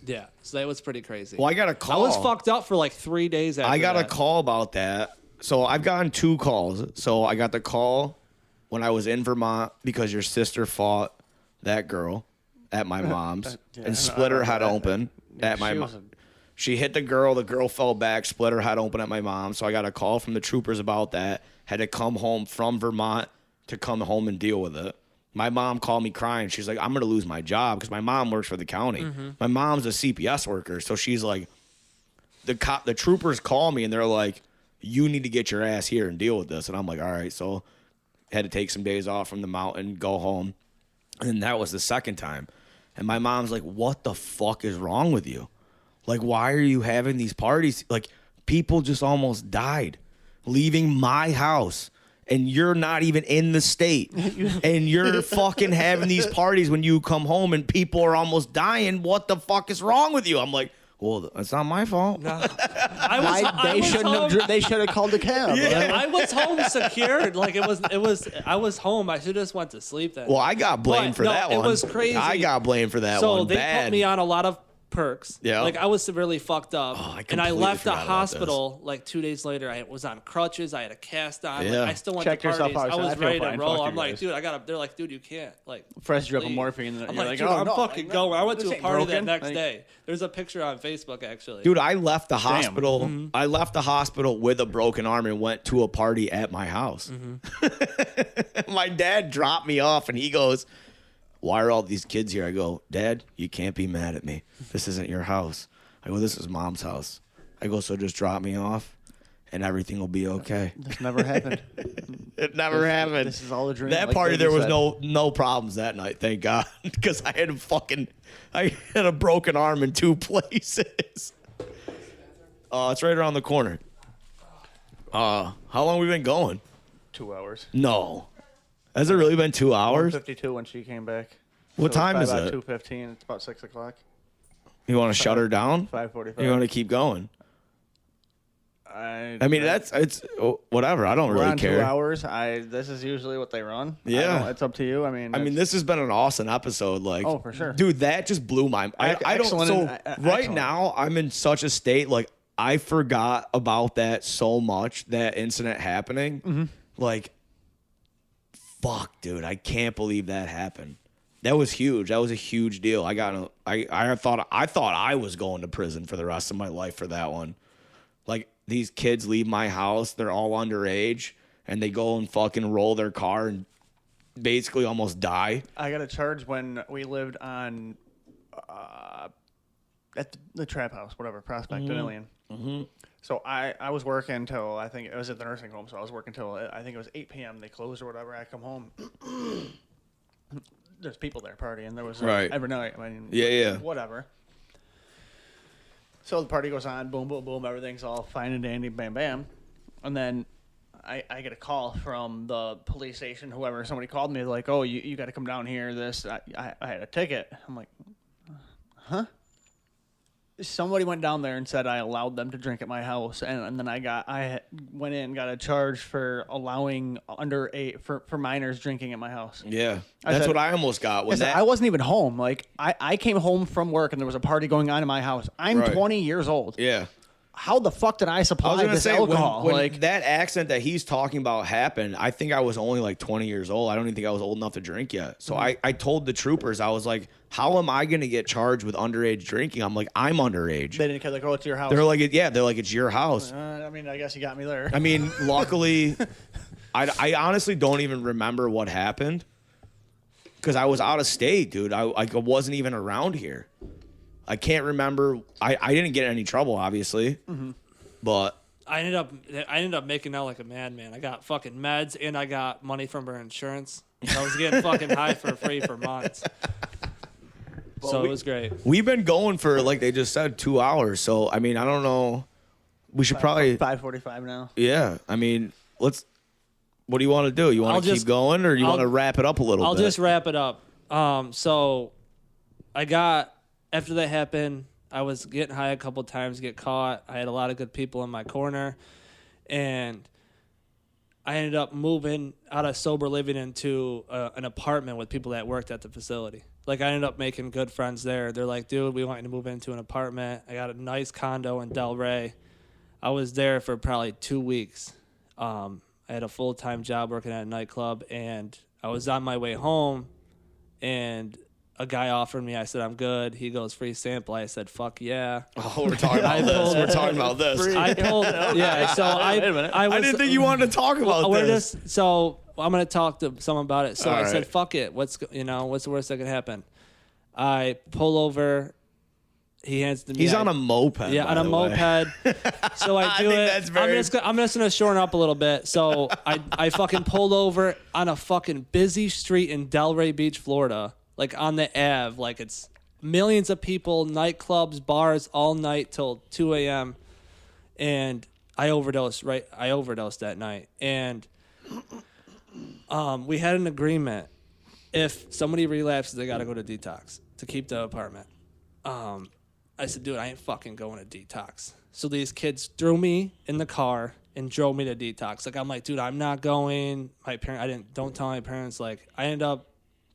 Yeah, so that was pretty crazy. Well, I got a I call. was fucked up for like 3 days after I got that. a call about that. So I've gotten 2 calls. So I got the call when I was in Vermont because your sister fought that girl at my mom's and split her head open at my mom. She hit the girl fell back, split her head open at my mom. So I got a call from the troopers about that. Had to come home from Vermont to come home and deal with it. My mom called me crying. She's like, I'm going to lose my job because my mom works for the county. My mom's a CPS worker. So she's like, the troopers call me and they're like, you need to get your ass here and deal with this. And I'm like, all right. So had to take some days off from the mountain, go home. And that was the second time. And my mom's like, what the fuck is wrong with you? Like, why are you having these parties? Like, people just almost died leaving my house. And you're not even in the state. And you're fucking having these parties when you come home and people are almost dying. What the fuck is wrong with you? I'm like, well, it's not my fault. No. They should have called the cab. Yeah. I was home secured. Like it was. I was home. I should have just went to sleep then. Well, I got blamed for that one. It was crazy. I got blamed for that so one. So they bad. put me on a lot of perks. Yeah. Like I was severely fucked up. And I left the forgot about hospital like 2 days later. I was on crutches. I had a cast on. Yeah. Like, I still went Check to parties. yourself out. I was I feel ready to fine. roll. Fuck I'm you like, guys. dude, they're like, dude, you can't. Like Fresh drip of leave. morphine. I'm You're like, like, dude, oh, I'm no, fucking like, going. I went this to a ain't party broken. that next day. There's a picture on Facebook actually. Dude, I left the hospital. I left the hospital with a broken arm and went to a party at my house. My dad dropped me off and he goes, why are all these kids here? I go, Dad, you can't be mad at me. This isn't your house. I go, this is Mom's house. I go, so just drop me off and everything will be okay. This never happened. It never happened. This is all a dream. That like party, Baby there was said. no problems that night, thank God, because I had a broken arm in 2 places. It's right around the corner. How long we been going? 2 hours. No, has it really been 2 hours? 1:52 when she came back. What time is about it? 2:15. It's about 6 o'clock. You want to shut her down? 5:45. You want to keep going? I mean, it's whatever. I don't we're really on care. 2 hours. This is usually what they run. Yeah. It's up to you. I mean, this has been an awesome episode. Like, Oh, for sure. dude. That just blew my. I don't. Excellent So and- right excellent. now, I'm in such a state. Like, I forgot about that so much. That incident happening. Like, fuck, dude. I can't believe that happened. That was huge. That was a huge deal. I thought I was going to prison for the rest of my life for that one. Like, these kids leave my house, they're all underage, and they go and fucking roll their car and basically almost die. I got a charge when we lived on at the trap house, whatever, Prospect and Ilion. So I was working till, I think it was at the nursing home, so I was working till, I think it was 8 p.m. They closed or whatever. I come home. There's people there partying. There was Right. every night. I mean, Yeah. whatever. So the party goes on, boom, boom, boom. Everything's all fine and dandy, bam, bam. And then I get a call from the police station, whoever. Somebody called me like, oh, you got to come down here. I had a ticket. I'm like, huh? Somebody went down there and said I allowed them to drink at my house, and then I went in and got a charge for allowing for minors drinking at my house. Yeah. I That's said- what I almost got. When I wasn't even home. Like I came home from work and there was a party going on in my house. I'm Right. 20 years old. Yeah. How the fuck did I I was supply gonna this say alcohol? when Like that accident that he's talking about happened, I think I was only like 20 years old. I don't even think I was old enough to drink yet. So I told the troopers, I was like, how am I going to get charged with underage drinking? I'm like, I'm underage. they didn't care. Like, oh, it's your house. They're like, it's your house. I mean, I guess you got me there. I mean, luckily, I honestly don't even remember what happened because I was out of state, dude. I wasn't even around here. I can't remember. I didn't get in any trouble, obviously, but I ended up making out like a madman. I got fucking meds and I got money from her insurance. So I was getting fucking high for free for months. So it was great. we've been going for, like they just said, 2 hours. So, I mean, I don't know. We should probably, 5:45 now. yeah. I mean, let's what do you want to do? You want to keep going, or you want to wrap it up a little bit? I'll just wrap it up. So after that happened, I was getting high a couple times, get caught. I had a lot of good people in my corner, and I ended up moving out of sober living into an apartment with people that worked at the facility. Like, I ended up making good friends there. They're like, dude, we want you to move into an apartment. I got a nice condo in Delray. I was there for probably 2 weeks. I had a full-time job working at a nightclub, and I was on my way home, and a guy offered me. I said, I'm good. He goes, free sample. I said, fuck yeah. Oh, we're talking about this. We're talking about this. I told, yeah. So Wait a minute. I didn't think you wanted to talk about this. So I'm gonna talk to someone about it. So All I right. said, fuck it. What's the worst that could happen? I pull over. He hands to me. He's on a moped. Yeah, on a moped. So I do think it. that's very- I'm just gonna shorten up a little bit. So I fucking pulled over on a fucking busy street in Delray Beach, Florida, like on the Ave, like it's millions of people, nightclubs, bars, all night till 2 a.m. And I overdosed. I overdosed that night, and we had an agreement. If somebody relapses, they gotta go to detox to keep the apartment. I said, dude, I ain't fucking going to detox. So these kids threw me in the car and drove me to detox. Like, I'm like, dude, I'm not going. Don't tell my parents. Like, I ended up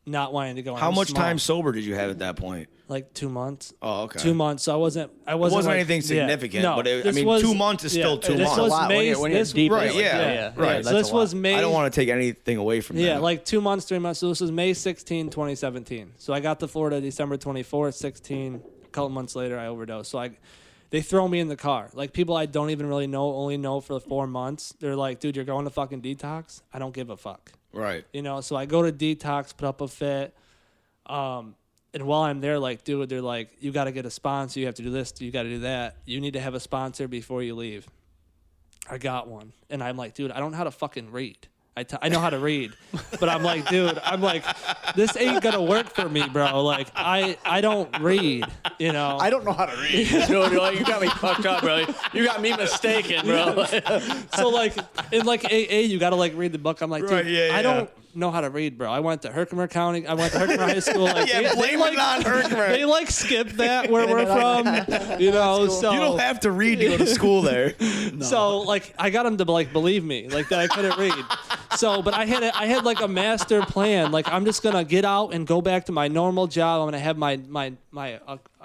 not wanting to go. How much time sober did you have at that point? Like 2 months. Oh, okay. 2 months. So I wasn't It wasn't like, anything significant, yeah, no, but this 2 months is still 2 this months. Was That's a lot. May, When you're this, deep in right, it, like, yeah, right. So That's this a was lot. May. I don't want to take anything away from that. Yeah, like 2 months, 3 months. So this was May 16, 2017. So I got to Florida December 24th, 16. A couple months later, I overdosed. So they throw me in the car. Like, people I don't even really know, only know for 4 months. They're like, dude, you're going to fucking detox? I don't give a fuck. Right. You know, so I go to detox, put up a fit. And while I'm there, like, dude, they're like, you got to get a sponsor. You have to do this. You got to do that. You need to have a sponsor before you leave. I got one. And I'm like, dude, I don't know how to fucking read. I know how to read, but I'm like, dude, this ain't gonna work for me, bro. Like, I don't read, you know. I don't know how to read. Dude, you got me fucked up, bro. You got me mistaken, bro. So like in like AA, you gotta like read the book. I'm like, dude, Right, yeah, I yeah. don't know how to read, bro. I went to Herkimer County. I went to Herkimer High School. Like, Yeah, blame it on Herkimer. They like skip that where we're from, you know. So You don't have to read to go to school there. So like I got him to like believe me, like that I couldn't read. So, but I had like a master plan. Like, I'm just gonna get out and go back to my normal job. I'm gonna have my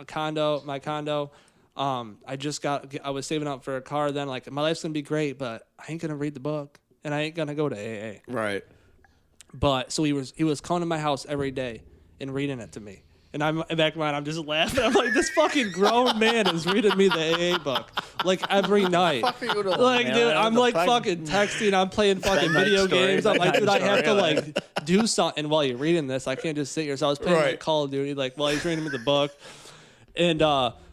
condo. I was saving up for a car then. Like, my life's gonna be great, but I ain't gonna read the book and I ain't gonna go to AA. Right. But so he was coming to my house every day and reading it to me. And I'm in back of mind, I'm just laughing. I'm like, this fucking grown man is reading me the AA book like every night. Like, dude, I'm like fucking texting. I'm playing fucking video games. I'm like, dude, I have to like do something while you're reading this. I can't just sit here. So I was playing like Call of Duty, like while he's reading me the book. And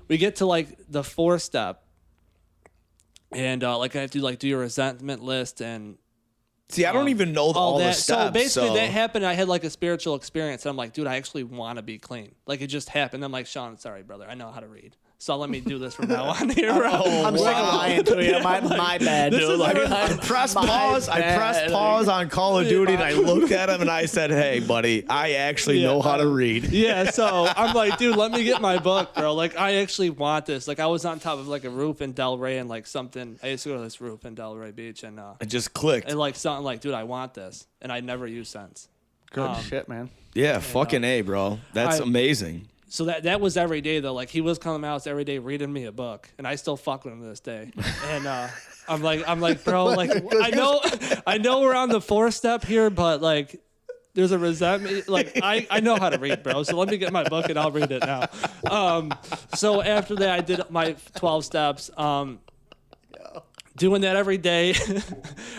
we get to like the 4th step, and like I have to like do your resentment list and. See, I don't even know all the that. steps. So basically, that happened. I had like a spiritual experience, and I'm like, dude, I actually want to be clean. Like, it just happened. I'm like, Sean, sorry, brother, I know how to read. So let me do this from now on here, bro. I'm sick of lying to you. My bad, dude. Like, I pressed pause. I pressed pause on Call of Duty, and I looked at him and I said, "Hey, buddy, I actually know how to read." Yeah, so I'm like, dude, let me get my book, bro. Like, I actually want this. Like, I was on top of like a roof in Delray and like something. I used to go to this roof in Delray Beach, and It just clicked. and like something like, dude, I want this, and I never used since. good shit, man. Yeah, fucking A, bro. That's amazing. So that was every day though. Like, he was coming to my house every day reading me a book, and I still fuck with him to this day. And I'm like, bro, like I know we're on the 4th step here, but like there's a resentment. Like, I know how to read, bro. So let me get my book and I'll read it now. So after that, I did my 12 steps. Doing that every day.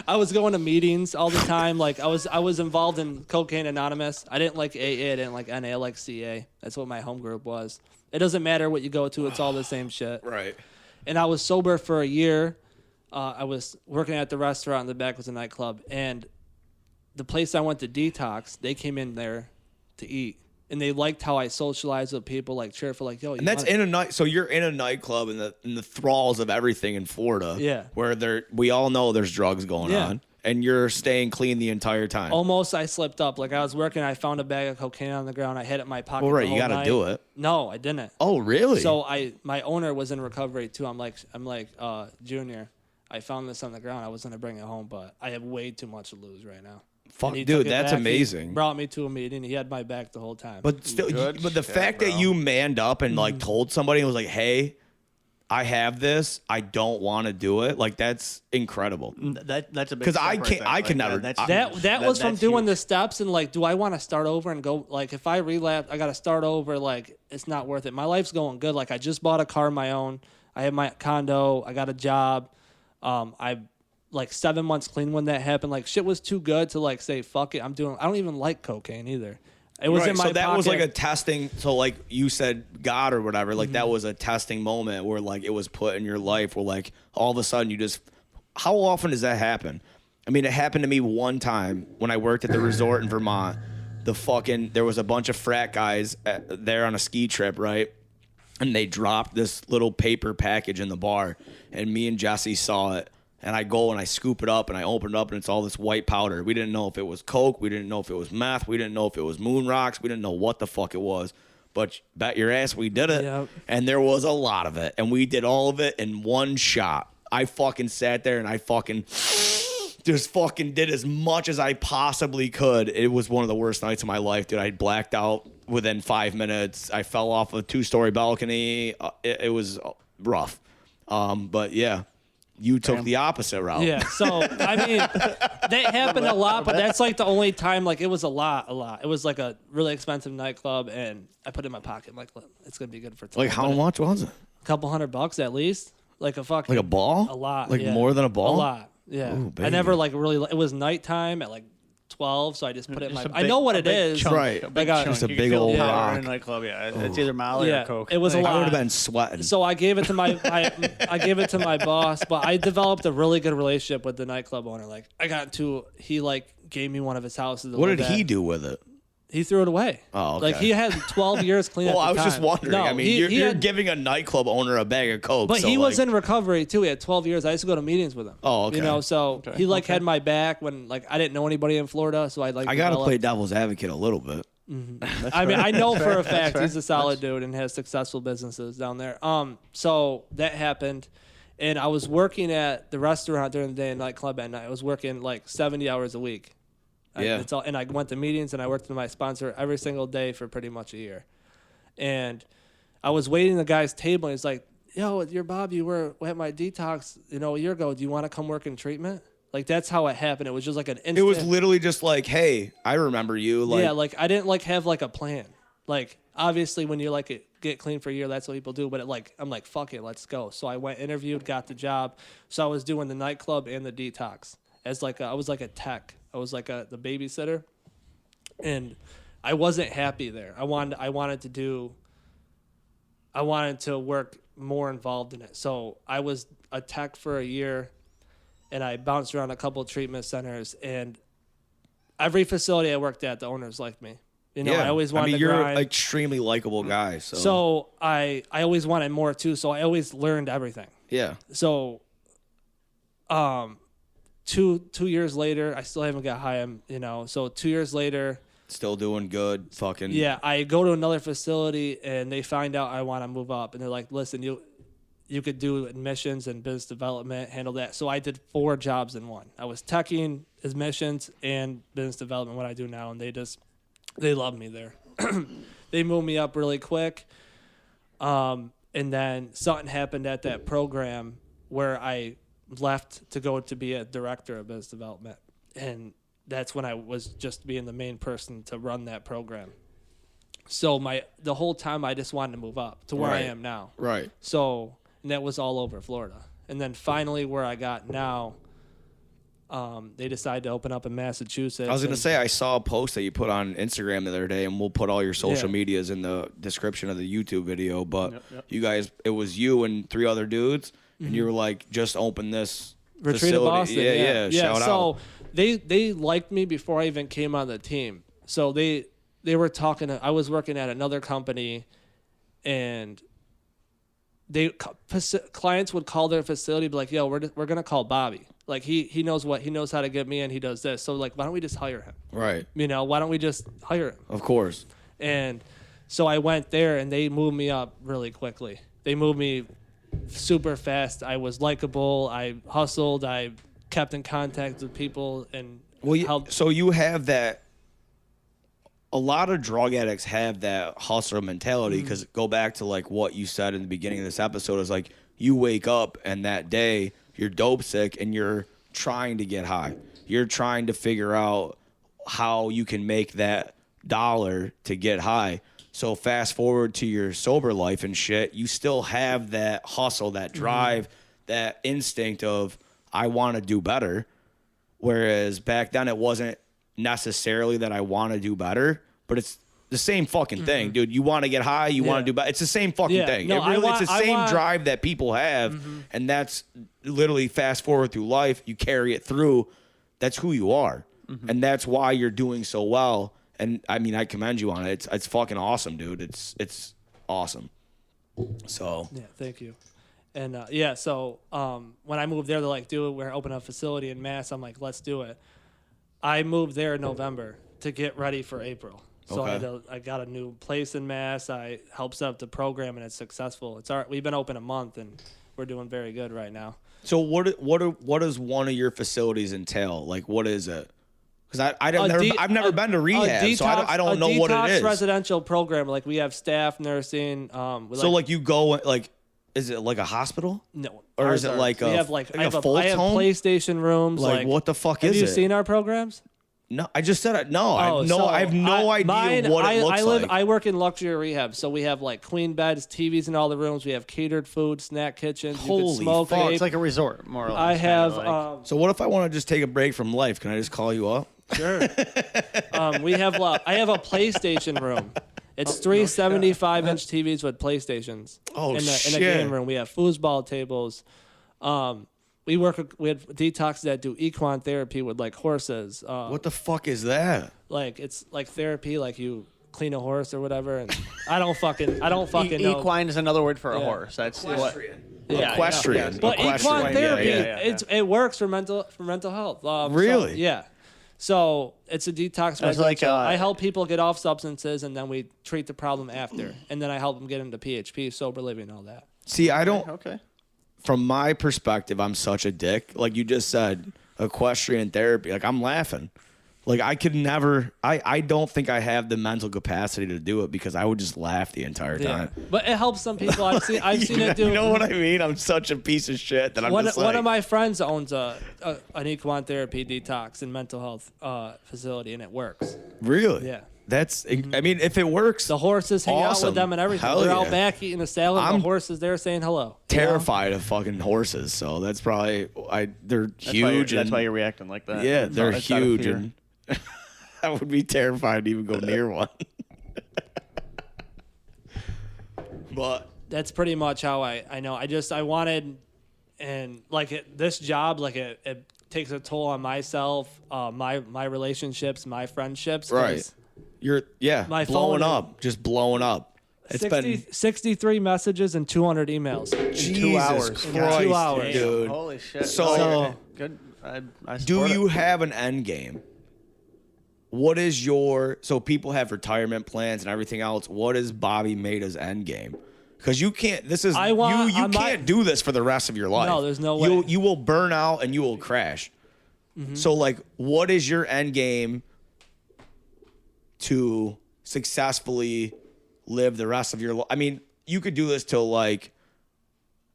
I was going to meetings all the time. Like, I was involved in Cocaine Anonymous. I didn't like AA. I didn't like NA. I like CA. That's what my home group was. It doesn't matter what you go to. It's all the same shit. Right. And I was sober for a year. I was working at the restaurant in the back was a nightclub. And the place I went to detox, they came in there to eat. And they liked how I socialized with people, like cheerful, like, yo. And that's in a night. So you're in a nightclub in the thralls of everything in Florida. Yeah. Where we all know there's drugs going on. and you're staying clean the entire time. Almost, I slipped up. Like I was working, I found a bag of cocaine on the ground. I had it in my pocket. Well, right, the you whole got to night. do it. No, I didn't. Oh, really? So my owner was in recovery too. I'm like, Junior, I found this on the ground. I was gonna bring it home, but I have way too much to lose right now. Fuck, And he dude, took it that's back. He amazing. brought me to a meeting. He had my back the whole time. But still, Good but the shit, fact that bro. you manned up and like told somebody and was like, "Hey, I have this. I don't want to do it." Like that's incredible. That's a big 'Cause I step can't- right I there. can never- That's that huge. that was from that's doing huge. the steps and like, do I want to start over and go? Like, if I relapse, I got to start over. Like, it's not worth it. My life's going good. Like, I just bought a car of my own. I have my condo. I got a job. I like 7 months clean when that happened. Like, shit was too good to like say fuck it. I don't even like cocaine either. It was Right, in my so that pocket. was like a testing. So like you said, God or whatever. Like that was a testing moment where like it was put in your life where like all of a sudden you just. How often does that happen? I mean, it happened to me one time when I worked at the resort in Vermont. There was a bunch of frat guys there on a ski trip, right? And they dropped this little paper package in the bar, and me and Jesse saw it. And I go and I scoop it up and I open it up and it's all this white powder. We didn't know if it was coke. We didn't know if it was meth. We didn't know if it was moon rocks. We didn't know what the fuck it was. But bet your ass we did it. Yep. And there was a lot of it. And we did all of it in one shot. I fucking sat there and I fucking just fucking did as much as I possibly could. It was one of the worst nights of my life, dude. I blacked out within 5 minutes. I fell off a 2-story balcony. It was rough. But yeah. You took the opposite route. Yeah, so I mean, that happened a lot, but that's like the only time. Like it was a lot. It was like a really expensive nightclub, and I put it in my pocket. I'm like, look, it's gonna be good for tonight. Like how much was it? A couple $100 at least. Like a fucking Like a ball? A lot. Like yeah. more than a ball? A lot. Yeah. Ooh, I never baby. like really. It was nighttime at like 12, so I just put it in my. Just a I know what a it big is. chunk, Right. a big Like, chunk. just a You big can feel old power rock. in a nightclub. Yeah, it's either Molly Yeah, or Coke. it was a Like, lot. I would have been sweating. So I gave it to I gave it to my boss, but I developed a really good relationship with the nightclub owner. Like he like gave me one of his houses. to What live did at. he do with it? He threw it away. Oh, okay. Like he had 12 years clean. Well, at the I was just time. wondering. No, I mean, he you're had- giving a nightclub owner a bag of coke. but so he was like, in recovery too. He had 12 years. I used to go to meetings with him. Oh, okay. You know, so he like had my back when like I didn't know anybody in Florida, so I like. I gotta developed- play devil's advocate a little bit. I mean, I know for a That's fact fair. he's a solid dude and has successful businesses down there. So that happened, and I was working at the restaurant during the day and nightclub at night. I was working like 70 hours a week. Yeah. And I went to meetings and I worked with my sponsor every single day for pretty much a year. And I was waiting at the guy's table and he's like, "Yo, you're Bob. You were at my detox, a year ago. Do you want to come work in treatment?" Like that's how it happened. It was just like an instant. It was literally just like, hey, I remember you. Like, Yeah, like I didn't like have like a plan. Like obviously when you like get clean for a year, that's what people do. But I'm like, fuck it, let's go. So I went, interviewed, got the job. So I was doing the nightclub and the detox as like I was like a tech. I was like the babysitter, and I wasn't happy there. I wanted to work more involved in it. So I was a tech for a year, and I bounced around a couple of treatment centers, and every facility I worked at, the owners liked me. I always wanted to you're grind. an extremely likable guy. So, So I always wanted more too. So I always learned everything. yeah. So, 2 years later, I still haven't got high. So 2 years later, Still doing good. Fucking. yeah, I go to another facility and they find out I want to move up, and they're like, "Listen, you could do admissions and business development, handle that." So I did 4 jobs in one. I was teching, admissions, and business development. What I do now, and they love me there. They moved me up really quick. And then something happened at that program where I left to go to be a director of business development. And that's when I was just being the main person to run that program. So the whole time I just wanted to move up to where I Right. am now. Right. So, and that was all over Florida. And then finally where I got now, they decided to open up in Massachusetts. I was gonna and- say I saw a post that you put on Instagram the other day, and we'll put all your social Yeah. medias in the description of the YouTube video. But you guys, it was you and 3 other dudes, and you were like, just open this Retreat facility. of Boston. Yeah. Shout so out. they liked me before I even came on the team. So they were talking. I was working at another company, and clients would call their facility, be like, "Yo, we're gonna call Bobby." Like he knows how to get me in. He does this. So like, why don't we just hire him? Right. You know, why don't we just hire him? Of course. And so I went there, and they moved me up really quickly. They moved me super fast. I was likable. I hustled. I kept in contact with people and helped. So you have that. A lot of drug addicts have that hustler mentality because go back to like what you said in the beginning of this episode is like you wake up and that day you're dope sick and you're trying to get high. You're trying to figure out how you can make that dollar to get high. So fast forward to your sober life and shit, you still have that hustle, that drive, that instinct of I want to do better. Whereas back then it wasn't necessarily that I want to do better, but it's the same fucking thing, dude. You want to get high, you want to do better. It's the same fucking thing. No, it's the same drive that people have, and that's literally fast forward through life. You carry it through. That's who you are, and that's why you're doing so well. And I mean, I commend you on it. It's fucking awesome, dude. It's awesome. So Yeah, thank you. And so when I moved there, they're like, dude, we're opening a facility in Mass. I'm like, let's do it. I moved there in November to get ready for April. So I got a new place in Mass. I helped set up the program, and it's successful. We've been open a month, and we're doing very good right now. So what does one of your facilities entail? Like, what is it? Because I've never been to rehab, so I don't know what it is. A detox residential program. Like we have staff, nursing. So like you go like, is it like a hospital? No. Or is it like I have home? PlayStation rooms. Like what the fuck is it? Have you seen our programs? No, I just said it. No, I have no idea what it looks like. I work in luxury rehab, so we have like queen beds, TVs in all the rooms. We have catered food, snack kitchens. Holy you can smoke, fuck. vape. It's like a resort, more or less. I have. So what if I want to just take a break from life? Can I just call you up? Sure. I have a PlayStation room. It's three 75-inch TVs with PlayStations. Oh, in shit. a game room. We have foosball tables. We have detoxes that do equine therapy with like horses. What the fuck is that? Like it's like therapy, like you clean a horse or whatever. And I don't fucking know. Equine is another word for a horse. That's Equestrian. Yeah, Equestrian. But Equestrian. equine therapy, Yeah. it works for mental health. Really? Yeah. So it's a detox. It's like, I help people get off substances, and then we treat the problem after, and then I help them get into PHP, sober living, all that. See, I don't. Okay. From my perspective, I'm such a dick. Like you just said, equestrian therapy. Like I'm laughing. Like I could never. I don't think I have the mental capacity to do it because I would just laugh the entire time. But it helps some people. I've seen it do. You know what I mean? I'm such a piece of shit that I'm just like. One of my friends owns an equine therapy detox and mental health facility, and it works. Really? Yeah. That's. I mean, if it works, The horses hang out Awesome. with them and everything. Hell They're yeah. out back eating a salad. I'm the horses there saying hello. terrified of fucking horses. So that's probably they're huge. That's and, why you're reacting like that. Yeah, they're It's out of huge, fear. and I would be terrified to even go near one. But That's pretty much how I know. I wanted, and like this job, like it takes a toll on myself, my relationships, my friendships. 'cause right, you're My blowing phone- up, just blowing up. It's 63 messages and 200 emails. Jesus 2 hours. Christ, 2 hours. dude. Holy shit. So- good. I Do support you it. have an end game? What is so people have retirement plans and everything else. What is Bobby Maida's end game? Because you can't. This is you can't do this for the rest of your life. No, there's no way. You will burn out and you will crash. So like, what is your end game to successfully live the rest of your life? I mean, you could do this till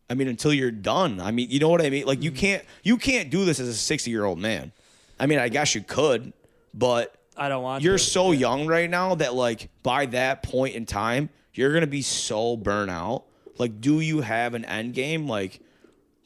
until you're done. I mean, you know what I mean? Like you can't do this as a 60-year-old man. I mean, I guess you could, but I don't want. you're to. so young right now that like by that point in time, you're gonna be so burnt out. Like, do you have an end game? Like,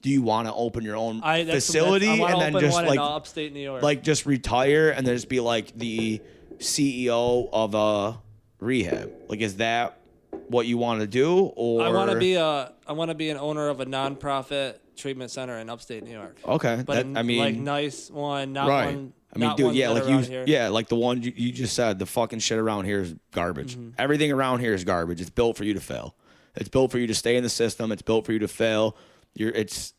do you want to open your own facility I and then open just one like in upstate New York. like just retire and then just be like the CEO of a rehab? Like, is that what you want to do? Or I want to be an owner of a nonprofit treatment center in upstate New York. Okay, But I mean, like nice one, not right. one. I mean, not dude, ones yeah, that like are you, around here. yeah, like the one you just said. The fucking shit around here is garbage. Everything around here is garbage. It's built for you to fail. It's built for you to stay in the system. It's built for you to fail. It's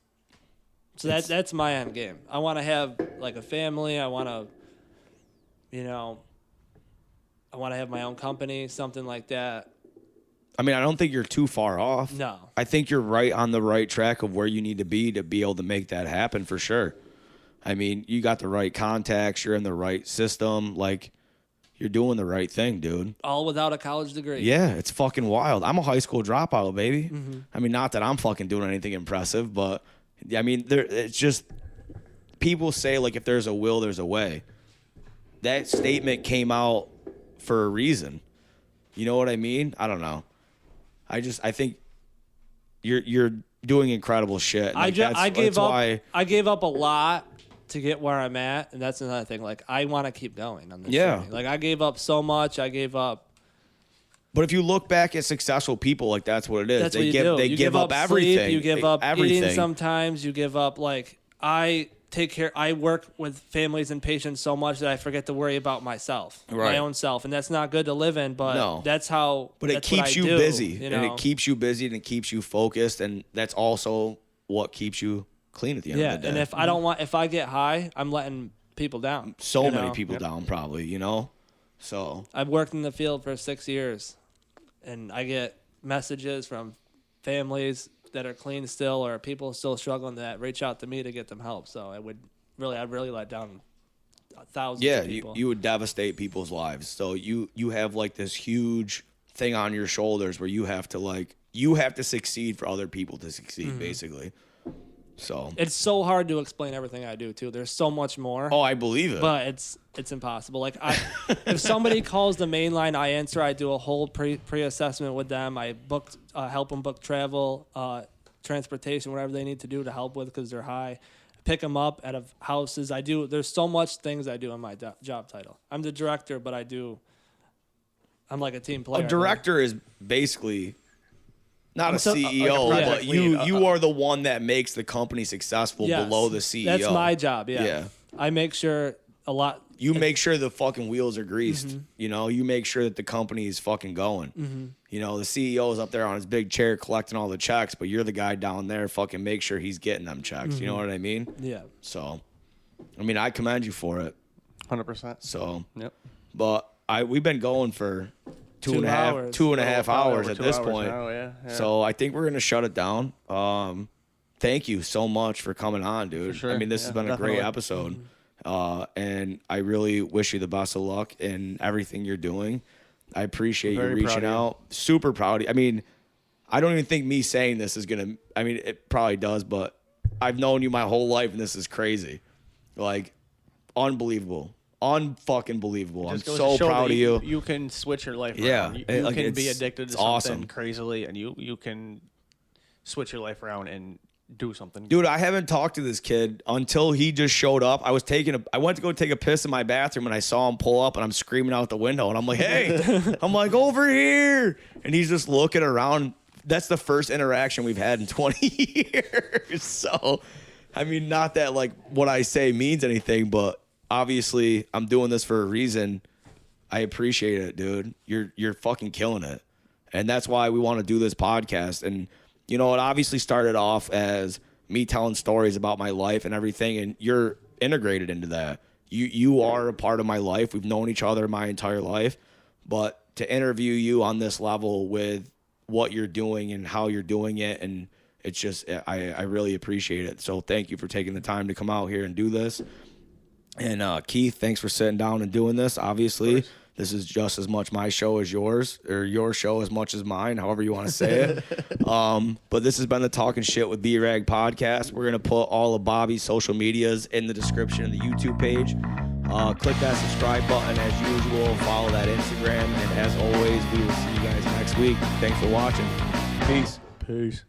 So that's my end game. I want to have like a family. I want to, I want to have my own company, something like that. I mean, I don't think you're too far off. No. I think you're right on the right track of where you need to be able to make that happen for sure. I mean, you got the right contacts. You're in the right system. Like, you're doing the right thing, dude. All without a college degree. Yeah, it's fucking wild. I'm a high school dropout, baby. Mm-hmm. I mean, not that I'm fucking doing anything impressive, but I mean, it's just people say, like, if there's a will, there's a way. That statement came out for a reason. You know what I mean? I don't know. I think you're doing incredible shit. Like, I gave up a lot to get where I'm at, and that's another thing. Like, I want to keep going on this journey. Like, I gave up so much. I gave up. But if you look back at successful people, like, that's what it is. That's what you do. They You give up everything. Sleep, you give up everything. eating sometimes. You give up, like, I work with families and patients so much that I forget to worry about myself, Right. my own self. And that's not good to live in, but No. that's how. But it that's what keeps I you do, busy, know? and it keeps you busy, and it keeps you focused, and that's also what keeps you clean at the end of the day. And if I get high, I'm letting people down. So many people down, probably, So I've worked in the field for 6 years, and I get messages from families that are clean still, or people still struggling that reach out to me to get them help. So I'd really let down thousands of people. you would devastate people's lives. So you have like this huge thing on your shoulders where you have to succeed for other people to succeed, basically. So It's so hard to explain everything I do too. There's so much more. Oh, I believe it. But it's impossible. Like if somebody calls the main line, I answer. I do a whole pre-assessment with them. I help them book travel, transportation, whatever they need to do to help with because they're high. Pick them up out of houses. There's so much things I do in my job title. I'm the director, but I'm like a team player. A director is basically not a CEO, like a but project lead. you are the one that makes the company successful below the CEO. That's my job. Yeah. Yeah. I make sure a lot. You make sure the fucking wheels are greased. Mm-hmm. You make sure that the company is fucking going. The CEO is up there on his big chair collecting all the checks, but you're the guy down there fucking make sure he's getting them checks. You know what I mean? Yeah. So, I mean, I commend you for it. 100%. So, Yep. but we've been going for two and a half Probably hours over at 2 this hours point. now, yeah. So I think we're gonna shut it down. Thank you so much for coming on, dude. For sure. I mean, this has been a great Definitely. episode. And I really wish you the best of luck in everything you're doing. I appreciate you Very proud reaching of you. out. Super proud of you. I mean, I don't even think me saying this is gonna. I mean, it probably does, but I've known you my whole life, and this is crazy. Like, unbelievable. Unfucking believable. I'm Just goes so to show proud that of you. You can switch your life Yeah, around. You like, can be it's addicted to awesome. something crazily, and you can switch your life around and do something. Dude, I haven't talked to this kid until he just showed up. I went to go take a piss in my bathroom and I saw him pull up and I'm screaming out the window and I'm like, hey, I'm like, over here. And he's just looking around. That's the first interaction we've had in 20 years. So, I mean, not that like what I say means anything, but obviously I'm doing this for a reason. I appreciate it, dude. You're fucking killing it. And that's why we want to do this podcast. And it obviously started off as me telling stories about my life and everything, and you're integrated into that. You are a part of my life. We've known each other my entire life, but to interview you on this level with what you're doing and how you're doing it, and it's just I really appreciate it. So thank you for taking the time to come out here and do this. And Keith, thanks for sitting down and doing this. Obviously, this is just as much my show as yours, or your show as much as mine, however you want to say it. But this has been the Talking Shit with B-Rag podcast. We're going to put all of Bobby's social medias in the description of the YouTube page. Click that subscribe button as usual. Follow that Instagram. And as always, we will see you guys next week. Thanks for watching. Peace. Peace.